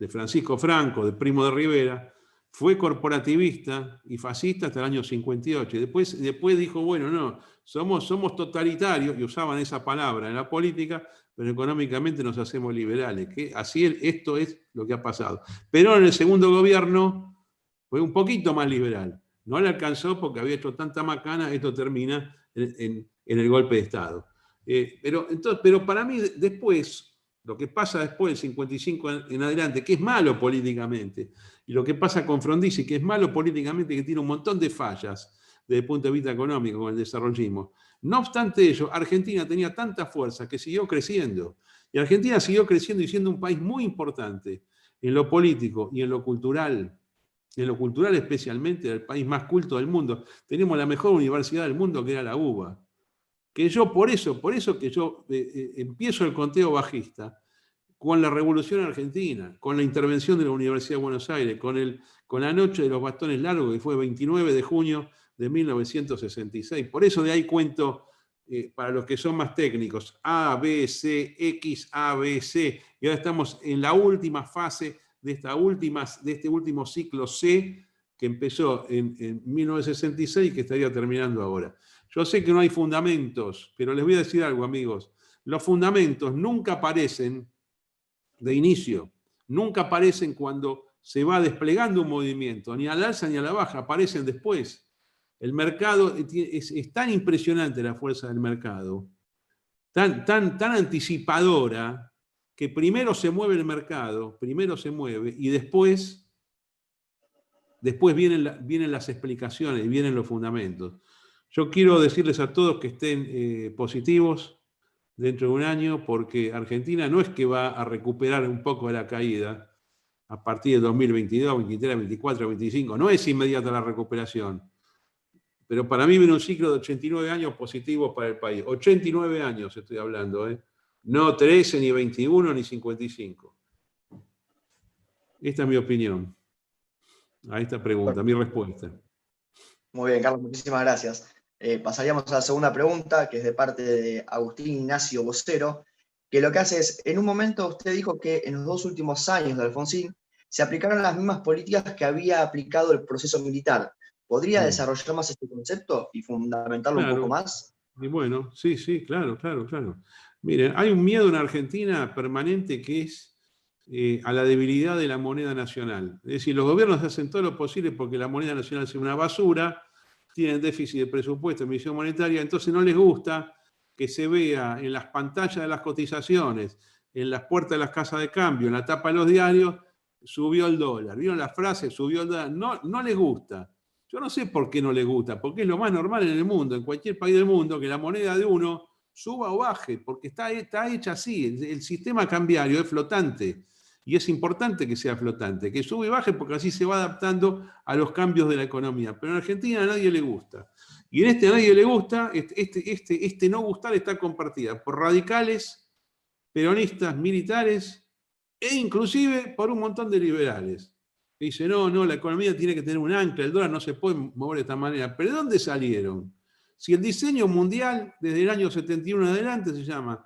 Francisco Franco, de Primo de Rivera, fue corporativista y fascista hasta el año 58. Y después dijo, bueno, no, somos totalitarios, y usaban esa palabra en la política, pero económicamente nos hacemos liberales. Esto es lo que ha pasado. Pero en el segundo gobierno fue un poquito más liberal. No le alcanzó porque había hecho tanta macana, esto termina en el golpe de Estado. Pero para mí después, lo que pasa después del 55 en adelante, que es malo políticamente, y lo que pasa con Frondizi, que es malo políticamente, que tiene un montón de fallas desde el punto de vista económico con el desarrollismo. No obstante ello, Argentina tenía tanta fuerza que siguió creciendo. Y Argentina siguió creciendo y siendo un país muy importante en lo político y en lo cultural. En lo cultural especialmente, el país más culto del mundo. Tenemos la mejor universidad del mundo, que era la UBA. Que yo, por eso que yo empiezo el conteo bajista con la Revolución Argentina, con la intervención de la Universidad de Buenos Aires, con la noche de los bastones largos, que fue 29 de junio de 1966. Por eso de ahí cuento, para los que son más técnicos, A, B, C, X, A, B, C, y ahora estamos en la última fase de este último ciclo C, que empezó en 1966 y que estaría terminando ahora. Yo sé que no hay fundamentos, pero les voy a decir algo, amigos. Los fundamentos nunca aparecen de inicio, nunca aparecen cuando se va desplegando un movimiento, ni al alza ni a la baja, aparecen después. El mercado es tan impresionante, la fuerza del mercado, tan anticipadora, que primero se mueve el mercado, y después vienen las explicaciones, vienen los fundamentos. Yo quiero decirles a todos que estén positivos dentro de un año, porque Argentina no es que va a recuperar un poco de la caída a partir de 2022, 2023, 2024, 2025. No es inmediata la recuperación. Pero para mí viene un ciclo de 89 años positivos para el país. 89 años estoy hablando, ¿eh? No 13, ni 21, ni 55. Esta es mi opinión a esta pregunta, mi respuesta. Muy bien, Carlos, muchísimas gracias. Pasaríamos a la segunda pregunta, que es de parte de Agustín Ignacio Vocero, que lo que hace es, en un momento usted dijo que en los 2 últimos años de Alfonsín se aplicaron las mismas políticas que había aplicado el proceso militar. ¿Podría desarrollar más este concepto y fundamentarlo un poco más? Y bueno, sí, claro. Miren, hay un miedo en Argentina permanente que es a la debilidad de la moneda nacional. Es decir, los gobiernos hacen todo lo posible porque la moneda nacional sea una basura, tienen déficit de presupuesto, emisión monetaria, entonces no les gusta que se vea en las pantallas de las cotizaciones, en las puertas de las casas de cambio, en la tapa de los diarios, subió el dólar. ¿Vieron la frase? Subió el dólar. No les gusta. Yo no sé por qué no les gusta, porque es lo más normal en el mundo, en cualquier país del mundo, que la moneda de uno suba o baje, porque está hecha así. El sistema cambiario es flotante. Y es importante que sea flotante, que sube y baje, porque así se va adaptando a los cambios de la economía. Pero en Argentina a nadie le gusta. Y en a nadie le gusta, este no gustar está compartida por radicales, peronistas, militares, e inclusive por un montón de liberales. Que dicen, no, la economía tiene que tener un ancla, el dólar no se puede mover de esta manera. ¿Pero de dónde salieron? Si el diseño mundial, desde el año 71 en adelante, se llama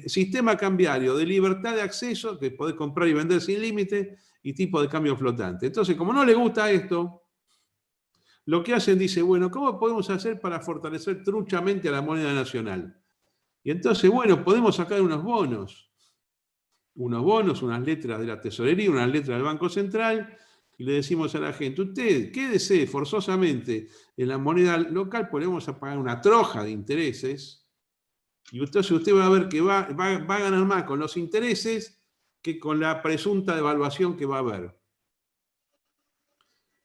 sistema cambiario de libertad de acceso, que podés comprar y vender sin límite, y tipo de cambio flotante. Entonces, como no le gusta esto, lo que hacen, dice, bueno, ¿cómo podemos hacer para fortalecer truchamente a la moneda nacional? Y entonces, bueno, podemos sacar unos bonos, unas letras de la tesorería, unas letras del Banco Central, y le decimos a la gente, usted quédese forzosamente en la moneda local, podemos pagar una troja de intereses, Y entonces usted va a ver que va a ganar más con los intereses que con la presunta devaluación que va a haber.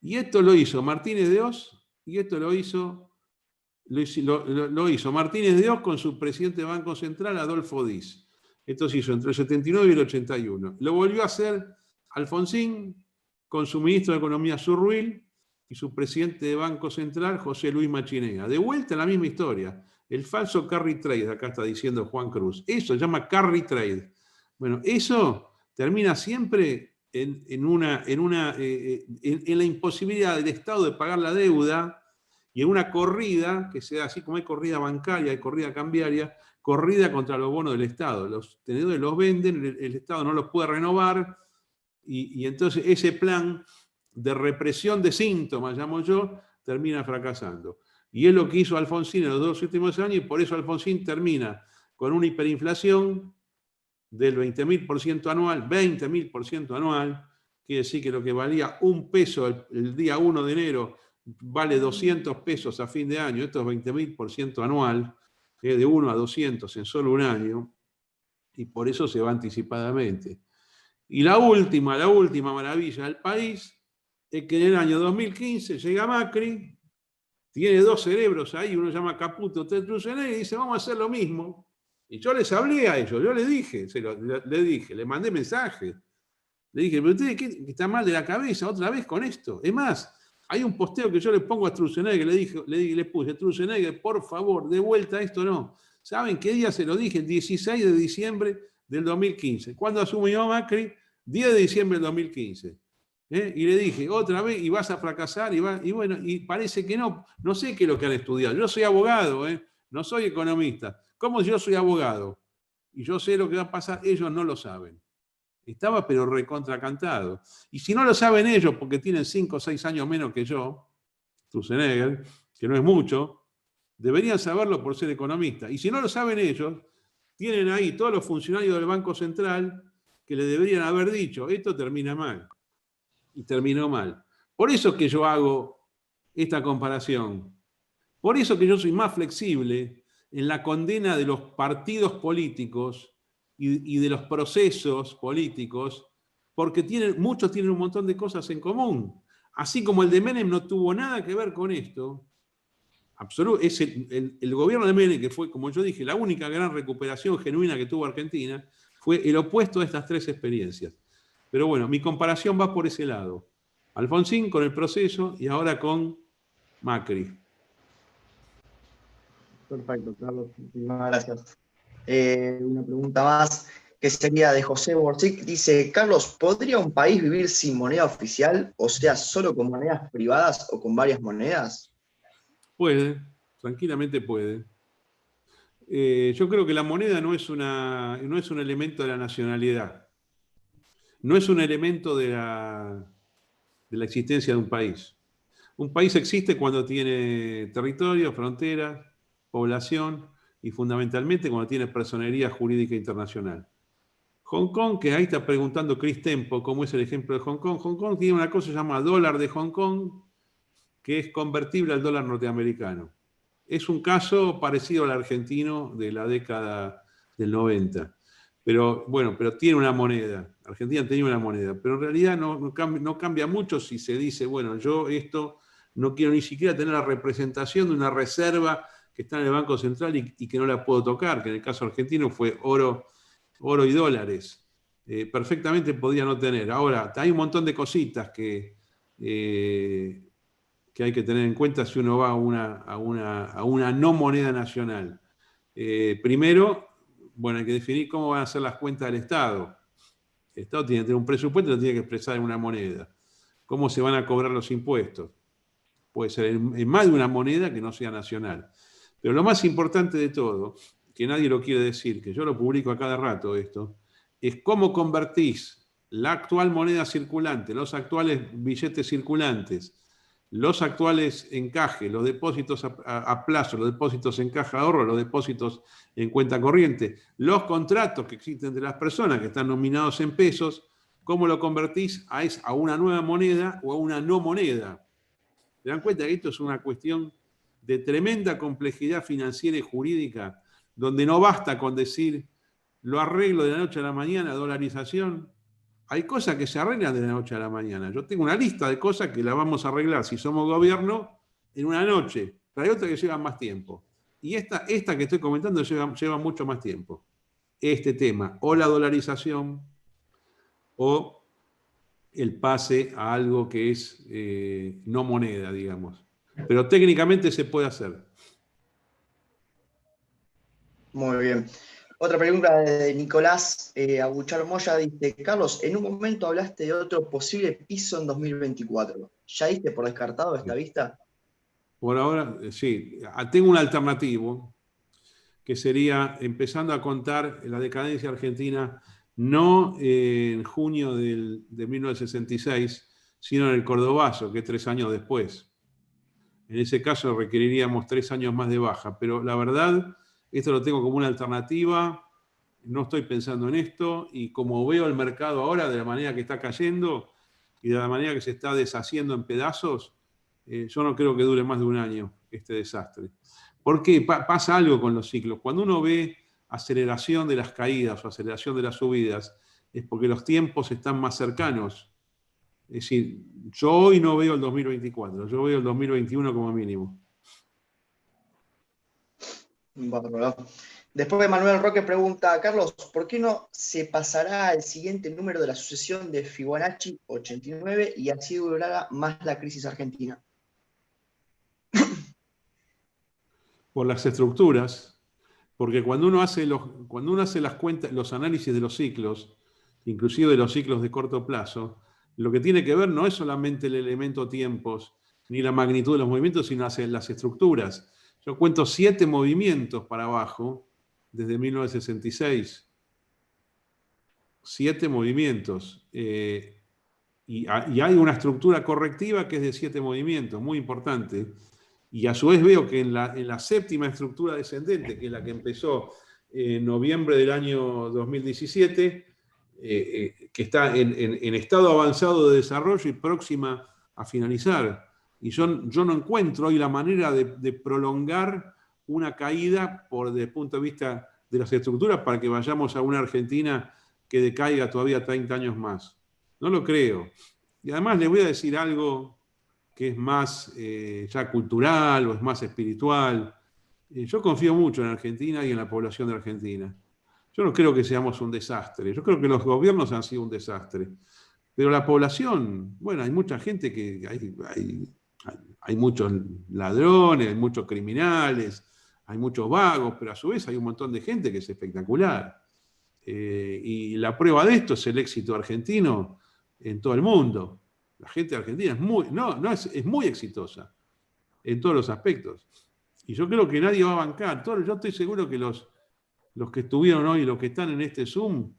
Y esto lo hizo Martínez de Oz, y esto lo hizo Martínez de Oz con su presidente de Banco Central, Adolfo Diz. Esto se hizo entre el 79 y el 81. Lo volvió a hacer Alfonsín con su ministro de Economía, Surruil, y su presidente de Banco Central, José Luis Machinea. De vuelta la misma historia. El falso carry trade, acá está diciendo Juan Cruz. Eso se llama carry trade. Bueno, eso termina siempre en la imposibilidad del Estado de pagar la deuda y en una corrida, que sea así como hay corrida bancaria, hay corrida cambiaria, corrida contra los bonos del Estado. Los tenedores los venden, el Estado no los puede renovar, y entonces ese plan de represión de síntomas, llamo yo, termina fracasando. Y es lo que hizo Alfonsín en los 2 últimos años, y por eso Alfonsín termina con una hiperinflación del 20.000% anual, 20.000% anual, quiere decir que lo que valía $1 el día 1 de enero vale 200 pesos a fin de año. Esto es 20.000% anual, de 1 a 200 en solo un año, y por eso se va anticipadamente. Y la última maravilla del país es que en el año 2015 llega Macri, tiene 2 cerebros ahí, uno se llama Caputo, otro Stroessner, y dice, vamos a hacer lo mismo. Y yo les hablé a ellos, yo les dije, le mandé mensajes. Le dije, pero usted ¿qué está mal de la cabeza otra vez con esto? Es más, hay un posteo que yo le pongo a Stroessner, que le puse, Stroessner, por favor, de vuelta a esto no. ¿Saben qué día se lo dije? El 16 de diciembre del 2015. ¿Cuándo asumió Macri? 10 de diciembre del 2015. Y le dije, otra vez, y vas a fracasar, y bueno, y parece que no sé qué es lo que han estudiado. Yo soy abogado, no soy economista. ¿Cómo yo soy abogado? Y yo sé lo que va a pasar, ellos no lo saben. Estaba pero recontracantado. Y si no lo saben ellos, porque tienen 5 o 6 años menos que yo, Stroessner, que no es mucho, deberían saberlo por ser economistas. Y si no lo saben ellos, tienen ahí todos los funcionarios del Banco Central que le deberían haber dicho, esto termina mal. Y terminó mal. Por eso es que yo hago esta comparación. Por eso que yo soy más flexible en la condena de los partidos políticos y de los procesos políticos, porque muchos tienen un montón de cosas en común. Así como el de Menem no tuvo nada que ver con esto, es el gobierno de Menem, que fue, como yo dije, la única gran recuperación genuina que tuvo Argentina, fue el opuesto de estas 3 experiencias. Pero bueno, mi comparación va por ese lado. Alfonsín con el proceso y ahora con Macri. Perfecto, Carlos. Muchísimas gracias. Una pregunta más, que sería de José Borsic. Dice, Carlos, ¿podría un país vivir sin moneda oficial, o sea, solo con monedas privadas o con varias monedas? Puede, tranquilamente puede. Yo creo que la moneda no es un elemento de la nacionalidad. No es un elemento de la existencia de un país. Un país existe cuando tiene territorio, fronteras, población y fundamentalmente cuando tiene personería jurídica internacional. Hong Kong, que ahí está preguntando Chris Tempo cómo es el ejemplo de Hong Kong. Hong Kong tiene una cosa que se llama dólar de Hong Kong, que es convertible al dólar norteamericano. Es un caso parecido al argentino de la década del 90. Pero bueno, pero tiene una moneda. Argentina tenía una moneda, pero en realidad no cambia mucho si se dice, bueno, yo esto no quiero ni siquiera tener la representación de una reserva que está en el Banco Central y que no la puedo tocar, que en el caso argentino fue oro y dólares. Perfectamente podía no tener. Ahora, hay un montón de cositas que hay que tener en cuenta si uno va a una no moneda nacional. Primero, bueno, hay que definir cómo van a ser las cuentas del Estado. El Estado tiene que tener un presupuesto y lo tiene que expresar en una moneda. ¿Cómo se van a cobrar los impuestos? Puede ser en más de una moneda que no sea nacional. Pero lo más importante de todo, que nadie lo quiere decir, que yo lo publico a cada rato esto, es cómo convertís la actual moneda circulante, los actuales billetes circulantes, los actuales encajes, los depósitos a plazo, los depósitos en caja de ahorro, los depósitos en cuenta corriente, los contratos que existen de las personas que están nominados en pesos, ¿cómo lo convertís a una nueva moneda o a una no moneda? ¿Se dan cuenta que esto es una cuestión de tremenda complejidad financiera y jurídica donde no basta con decir lo arreglo de la noche a la mañana, dolarización. Hay cosas que se arreglan de la noche a la mañana. Yo tengo una lista de cosas que la vamos a arreglar si somos gobierno en una noche, pero hay otras que llevan más tiempo. Y esta que estoy comentando lleva mucho más tiempo. Este tema, o la dolarización, o el pase a algo que es no moneda, digamos. Pero técnicamente se puede hacer. Muy bien. Otra pregunta de Nicolás Abuchar Moya dice: Carlos, en un momento hablaste de otro posible piso en 2024. ¿Ya diste por descartado esta vista? Por ahora, sí. Tengo un alternativo, que sería empezando a contar la decadencia argentina no en junio de 1966, sino en el Cordobazo, que es 3 años después. En ese caso requeriríamos 3 años más de baja, pero la verdad, esto lo tengo como una alternativa, no estoy pensando en esto, y como veo el mercado ahora de la manera que está cayendo y de la manera que se está deshaciendo en pedazos, yo no creo que dure más de 1 año este desastre. ¿Por qué? Pasa algo con los ciclos. Cuando uno ve aceleración de las caídas o aceleración de las subidas, es porque los tiempos están más cercanos. Es decir, yo hoy no veo el 2024, yo veo el 2021 como mínimo. Bueno, después Manuel Roque pregunta: Carlos, ¿por qué no se pasará al siguiente número de la sucesión de Fibonacci 89 y así durará más la crisis argentina? Por las estructuras, porque cuando uno hace las cuentas, los análisis de los ciclos, inclusive de los ciclos de corto plazo, lo que tiene que ver no es solamente el elemento tiempos ni la magnitud de los movimientos, sino las estructuras. Yo cuento 7 movimientos para abajo desde 1966. 7 movimientos. Y hay una estructura correctiva que es de 7 movimientos, muy importante. Y a su vez veo que en la séptima estructura descendente, que es la que empezó en noviembre del año 2017, que está en estado avanzado de desarrollo y próxima a finalizar. Y yo no encuentro hoy la manera de prolongar una caída desde el punto de vista de las estructuras para que vayamos a una Argentina que decaiga todavía 30 años más. No lo creo. Y además le voy a decir algo que es más ya cultural o es más espiritual. Yo confío mucho en Argentina y en la población de Argentina. Yo no creo que seamos un desastre. Yo creo que los gobiernos han sido un desastre. Pero la población, bueno, hay mucha gente que... Hay muchos ladrones, hay muchos criminales, hay muchos vagos, pero a su vez hay un montón de gente que es espectacular. Y la prueba de esto es el éxito argentino en todo el mundo. La gente argentina es muy exitosa en todos los aspectos. Y yo creo que nadie va a bancar. Yo estoy seguro que los que estuvieron hoy, los que están en este Zoom,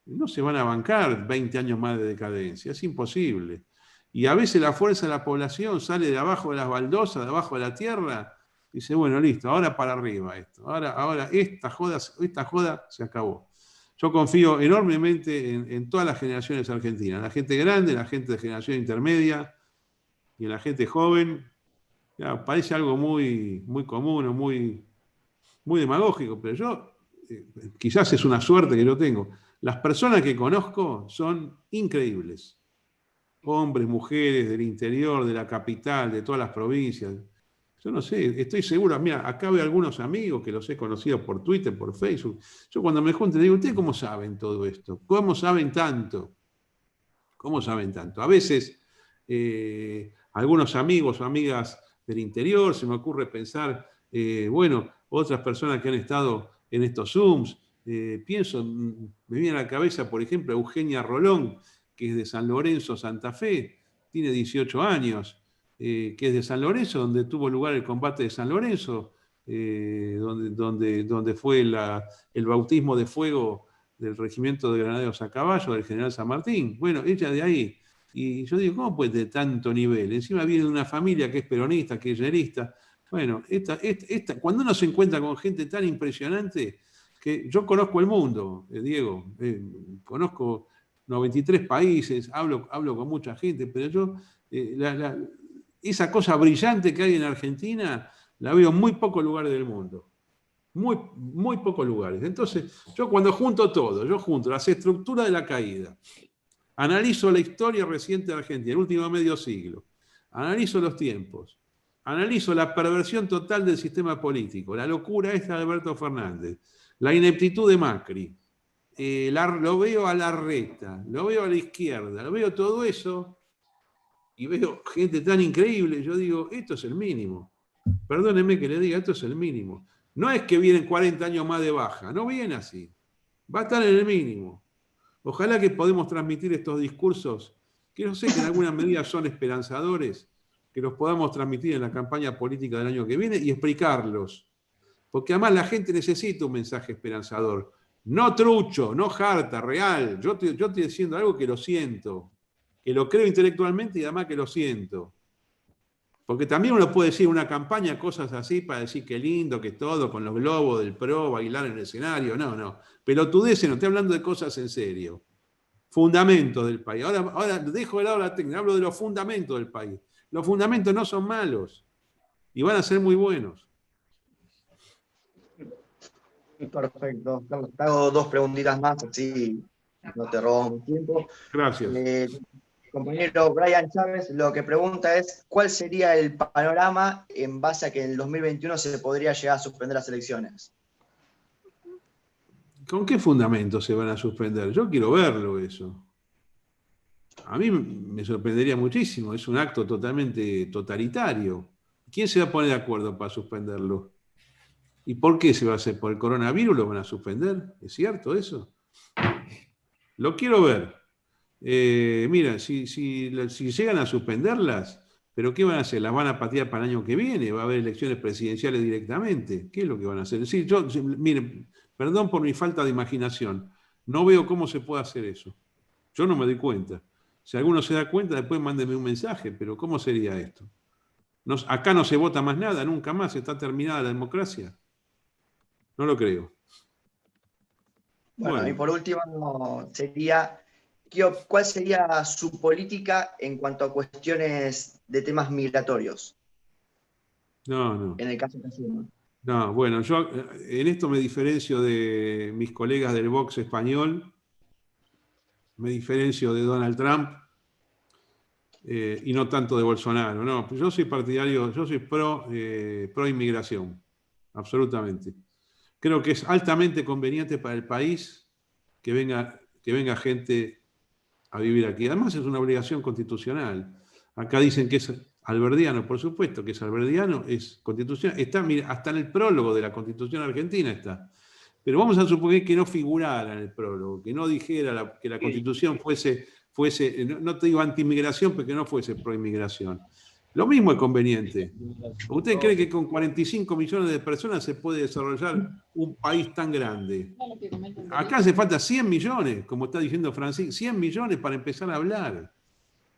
no se van a bancar 20 años más de decadencia. Es imposible. Y a veces la fuerza de la población sale de abajo de las baldosas, de abajo de la tierra, y dice, bueno, listo, ahora para arriba esto. Ahora esta joda se acabó. Yo confío enormemente en todas las generaciones argentinas, la gente grande, la gente de generación intermedia y en la gente joven. Ya, parece algo muy, muy común o muy, muy demagógico, pero yo, quizás es una suerte que yo tengo. Las personas que conozco son increíbles. Hombres, mujeres del interior, de la capital, de todas las provincias. Yo no sé, estoy seguro. Mira, acá veo algunos amigos que los he conocido por Twitter, por Facebook. Yo cuando me junto digo, ¿ustedes cómo saben todo esto? ¿Cómo saben tanto? ¿Cómo saben tanto? A veces algunos amigos o amigas del interior, se me ocurre pensar, otras personas que han estado en estos Zooms. Pienso, me viene a la cabeza, por ejemplo, Eugenia Rolón, que es de San Lorenzo, Santa Fe, tiene 18 años, que es de San Lorenzo, donde tuvo lugar el combate de San Lorenzo, donde fue el bautismo de fuego del regimiento de granaderos a caballo del general San Martín. Bueno, ella de ahí. Y yo digo, ¿cómo puede de tanto nivel? Encima viene de una familia que es peronista, kirchnerista. Bueno, cuando uno se encuentra con gente tan impresionante, que yo conozco el mundo, Diego, conozco 93 países, hablo con mucha gente, pero yo, esa cosa brillante que hay en Argentina, la veo en muy pocos lugares del mundo. Muy pocos lugares. Entonces, yo cuando junto todo, yo junto las estructuras de la caída, analizo la historia reciente de Argentina, el último medio siglo, analizo los tiempos, analizo la perversión total del sistema político, la locura esta de Alberto Fernández, la ineptitud de Macri, lo veo a Larreta, lo veo a la izquierda, lo veo todo eso y veo gente tan increíble, yo digo, esto es el mínimo. Perdónenme que le diga, esto es el mínimo. No es que vienen 40 años más de baja, no viene así. Va a estar en el mínimo. Ojalá que podamos transmitir estos discursos, que no sé que en alguna medida son esperanzadores, que los podamos transmitir en la campaña política del año que viene y explicarlos. Porque además la gente necesita un mensaje esperanzador. No trucho, no jarta, real. Yo estoy diciendo algo que lo siento, que lo creo intelectualmente y además que lo siento. Porque también uno puede decir una campaña, cosas así, para decir qué lindo, que todo, con los globos del PRO, bailar en el escenario. No. Pelotudeces, no estoy hablando de cosas en serio. Fundamentos del país. Ahora dejo de lado la técnica, hablo de los fundamentos del país. Los fundamentos no son malos y van a ser muy buenos. Perfecto. Te hago 2 preguntitas más, así no te robamos tiempo. Gracias. Compañero Brian Chávez, lo que pregunta es, ¿cuál sería el panorama en base a que en el 2021 se podría llegar a suspender las elecciones? ¿Con qué fundamentos se van a suspender? Yo quiero verlo eso. A mí me sorprendería muchísimo, es un acto totalmente totalitario. ¿Quién se va a poner de acuerdo para suspenderlo? ¿Y por qué se va a hacer? ¿Por el coronavirus lo van a suspender? ¿Es cierto eso? Lo quiero ver. Mira, si llegan a suspenderlas, ¿pero qué van a hacer? ¿Las van a patear para el año que viene? ¿Va a haber elecciones presidenciales directamente? ¿Qué es lo que van a hacer? Sí, miren, perdón por mi falta de imaginación, no veo cómo se puede hacer eso. Yo no me doy cuenta. Si alguno se da cuenta, después mándeme un mensaje, pero ¿cómo sería esto? Acá no se vota más nada, nunca más, está terminada la democracia. No lo creo. Bueno, y por último sería, ¿cuál sería su política en cuanto a cuestiones de temas migratorios? No. En el caso de Casino. No, bueno, yo en esto me diferencio de mis colegas del Vox español, me diferencio de Donald Trump y no tanto de Bolsonaro. No, yo soy partidario, yo soy pro inmigración, absolutamente. Creo que es altamente conveniente para el país que venga gente a vivir aquí. Además es una obligación constitucional. Acá dicen que es alberdiano, por supuesto que es alberdiano, es constitucional. Está, mira, hasta en el prólogo de la Constitución Argentina está. Pero vamos a suponer que no figurara en el prólogo, que no dijera que la Constitución fuese, no te digo anti-inmigración, pero que no fuese pro-inmigración. Lo mismo es conveniente. ¿Usted cree que con 45 millones de personas se puede desarrollar un país tan grande? Acá hace falta 100 millones, como está diciendo Francisco, 100 millones para empezar a hablar.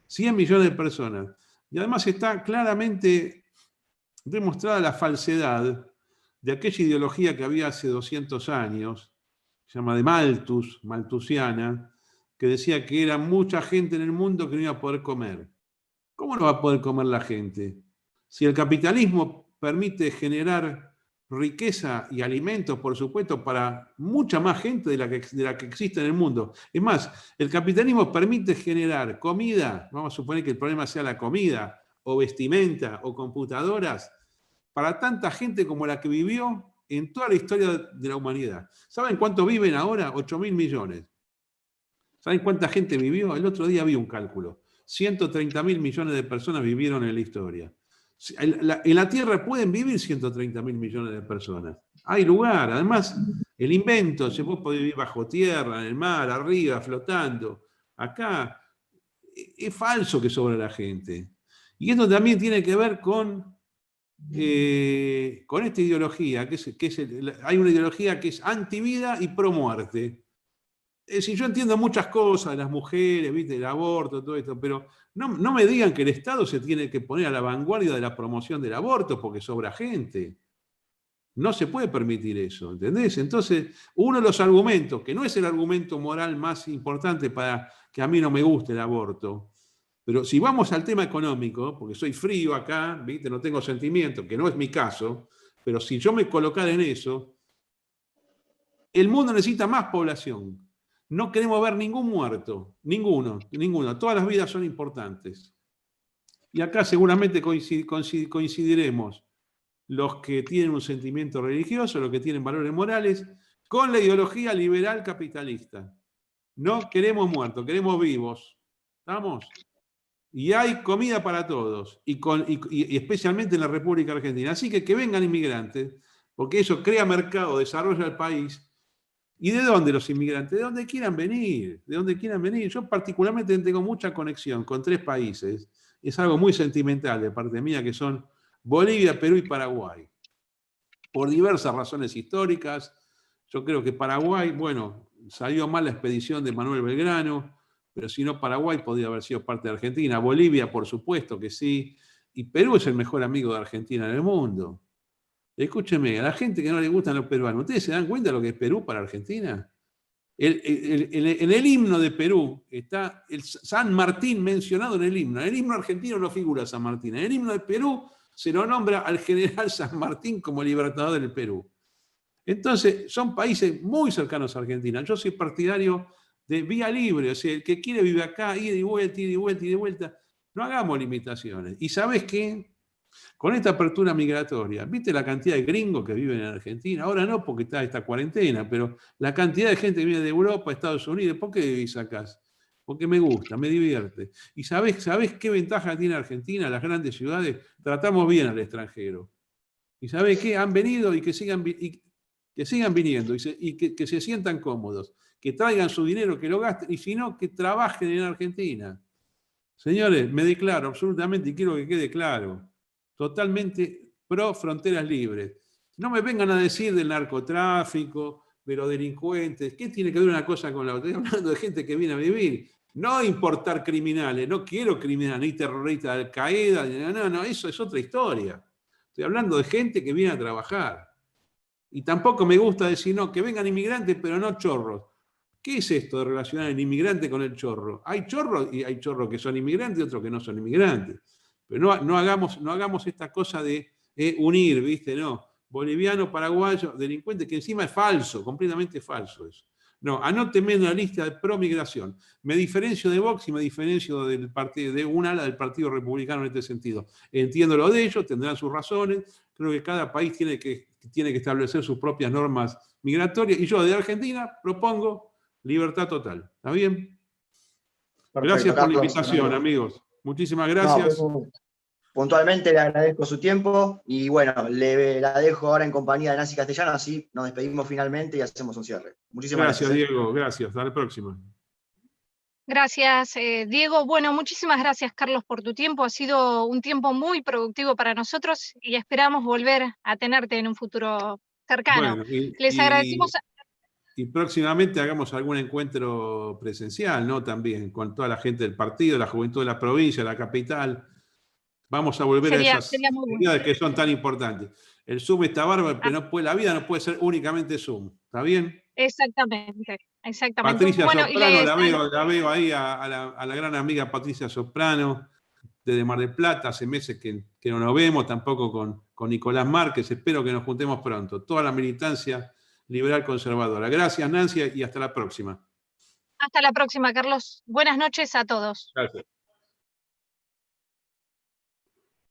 100 millones de personas. Y además está claramente demostrada la falsedad de aquella ideología que había hace 200 años, se llama de malthusiana, que decía que era mucha gente en el mundo que no iba a poder comer. ¿Cómo no va a poder comer la gente? Si el capitalismo permite generar riqueza y alimentos, por supuesto, para mucha más gente de la que existe en el mundo. Es más, el capitalismo permite generar comida, vamos a suponer que el problema sea la comida, o vestimenta, o computadoras, para tanta gente como la que vivió en toda la historia de la humanidad. ¿Saben cuánto viven ahora? 8.000 millones. ¿Saben cuánta gente vivió? El otro día vi un cálculo. 130.000 millones de personas vivieron en la historia. En la Tierra pueden vivir 130.000 millones de personas. Hay lugar. Además, el invento, se puede vivir bajo tierra, en el mar, arriba, flotando. Acá es falso que sobra la gente. Y esto también tiene que ver con esta ideología, hay una ideología que es antivida y pro muerte. Si yo entiendo muchas cosas de las mujeres, ¿viste? El aborto, todo esto, pero no me digan que el Estado se tiene que poner a la vanguardia de la promoción del aborto porque sobra gente. No se puede permitir eso, ¿entendés? Entonces, uno de los argumentos, que no es el argumento moral más importante para que a mí no me guste el aborto, pero si vamos al tema económico, porque soy frío acá, ¿viste? No tengo sentimiento, que no es mi caso, pero si yo me colocara en eso, El mundo necesita más población. No queremos ver ningún muerto, ninguno. Todas las vidas son importantes. Y acá seguramente coincidiremos los que tienen un sentimiento religioso, los que tienen valores morales, con la ideología liberal capitalista. No queremos muertos, queremos vivos. ¿Estamos? Y hay comida para todos, y especialmente en la República Argentina. Así que vengan inmigrantes, porque eso crea mercado, desarrolla el país. ¿Y de dónde los inmigrantes? De donde quieran venir, de donde quieran venir. Yo particularmente tengo mucha conexión con 3 países. Es algo muy sentimental de parte mía, que son Bolivia, Perú y Paraguay. Por diversas razones históricas. Yo creo que Paraguay, bueno, salió mal la expedición de Manuel Belgrano, pero si no, Paraguay podría haber sido parte de Argentina. Bolivia, por supuesto que sí. Y Perú es el mejor amigo de Argentina en el mundo. Escúcheme, a la gente que no le gustan los peruanos, ¿ustedes se dan cuenta de lo que es Perú para Argentina? En el himno de Perú está el San Martín mencionado en el himno. En el himno argentino no figura San Martín. En el himno de Perú se lo nombra al general San Martín como libertador del Perú. Entonces, son países muy cercanos a Argentina. Yo soy partidario de vía libre, o sea, el que quiere vive acá, ida y vuelta, ida y vuelta, ida y vuelta. No hagamos limitaciones. ¿Y sabes qué? Con esta apertura migratoria, ¿viste la cantidad de gringos que viven en Argentina? Ahora no, porque está esta cuarentena, pero la cantidad de gente que viene de Europa, Estados Unidos, ¿por qué vivís acá? Porque me gusta, me divierte. ¿Y sabés qué ventaja tiene Argentina? Las grandes ciudades, tratamos bien al extranjero. ¿Y sabés qué? Han venido y que sigan viniendo y que se sientan cómodos, que traigan su dinero, que lo gasten, y si no, que trabajen en Argentina. Señores, me declaro absolutamente, y quiero que quede claro, totalmente pro fronteras libres. No me vengan a decir del narcotráfico, de los delincuentes. ¿Qué tiene que ver una cosa con la otra? Estoy hablando de gente que viene a vivir. No importar criminales. No quiero criminales, ni terroristas de Al-Qaeda. No, eso es otra historia. Estoy hablando de gente que viene a trabajar. Y tampoco me gusta decir, no, que vengan inmigrantes, pero no chorros. ¿Qué es esto de relacionar el inmigrante con el chorro? Hay chorros y hay chorros que son inmigrantes y otros que no son inmigrantes. Pero no hagamos esta cosa de unir, ¿viste? No, boliviano, paraguayo, delincuente, que encima es falso, completamente falso eso. No, anóteme en la lista de pro-migración. Me diferencio de Vox y me diferencio de un ala del Partido Republicano en este sentido. Entiendo lo de ellos, tendrán sus razones. Creo que cada país tiene que establecer sus propias normas migratorias. Y yo de Argentina propongo libertad total. ¿Está bien? Perfecto, gracias por la invitación, amigos. Muchísimas gracias. No, puntualmente le agradezco su tiempo y bueno, la dejo ahora en compañía de Nancy Castellano, así nos despedimos finalmente y hacemos un cierre. Muchísimas gracias. Gracias, Diego. Gracias. Hasta la próxima. Gracias, Diego. Bueno, muchísimas gracias, Carlos, por tu tiempo. Ha sido un tiempo muy productivo para nosotros y esperamos volver a tenerte en un futuro cercano. Bueno, Les agradecemos. Y próximamente hagamos algún encuentro presencial, ¿no? También con toda la gente del partido, la juventud de la provincia, la capital. Vamos a volver a esas actividades que son tan importantes. El Zoom está bárbaro, pero la vida no puede ser únicamente Zoom. ¿Está bien? Exactamente. Patricia Soprano, la veo ahí a la gran amiga Patricia Soprano, desde Mar del Plata. Hace meses que no nos vemos, tampoco con Nicolás Márquez. Espero que nos juntemos pronto. Toda la militancia liberal conservadora. Gracias, Nancy, y hasta la próxima. Hasta la próxima, Carlos. Buenas noches a todos. Gracias.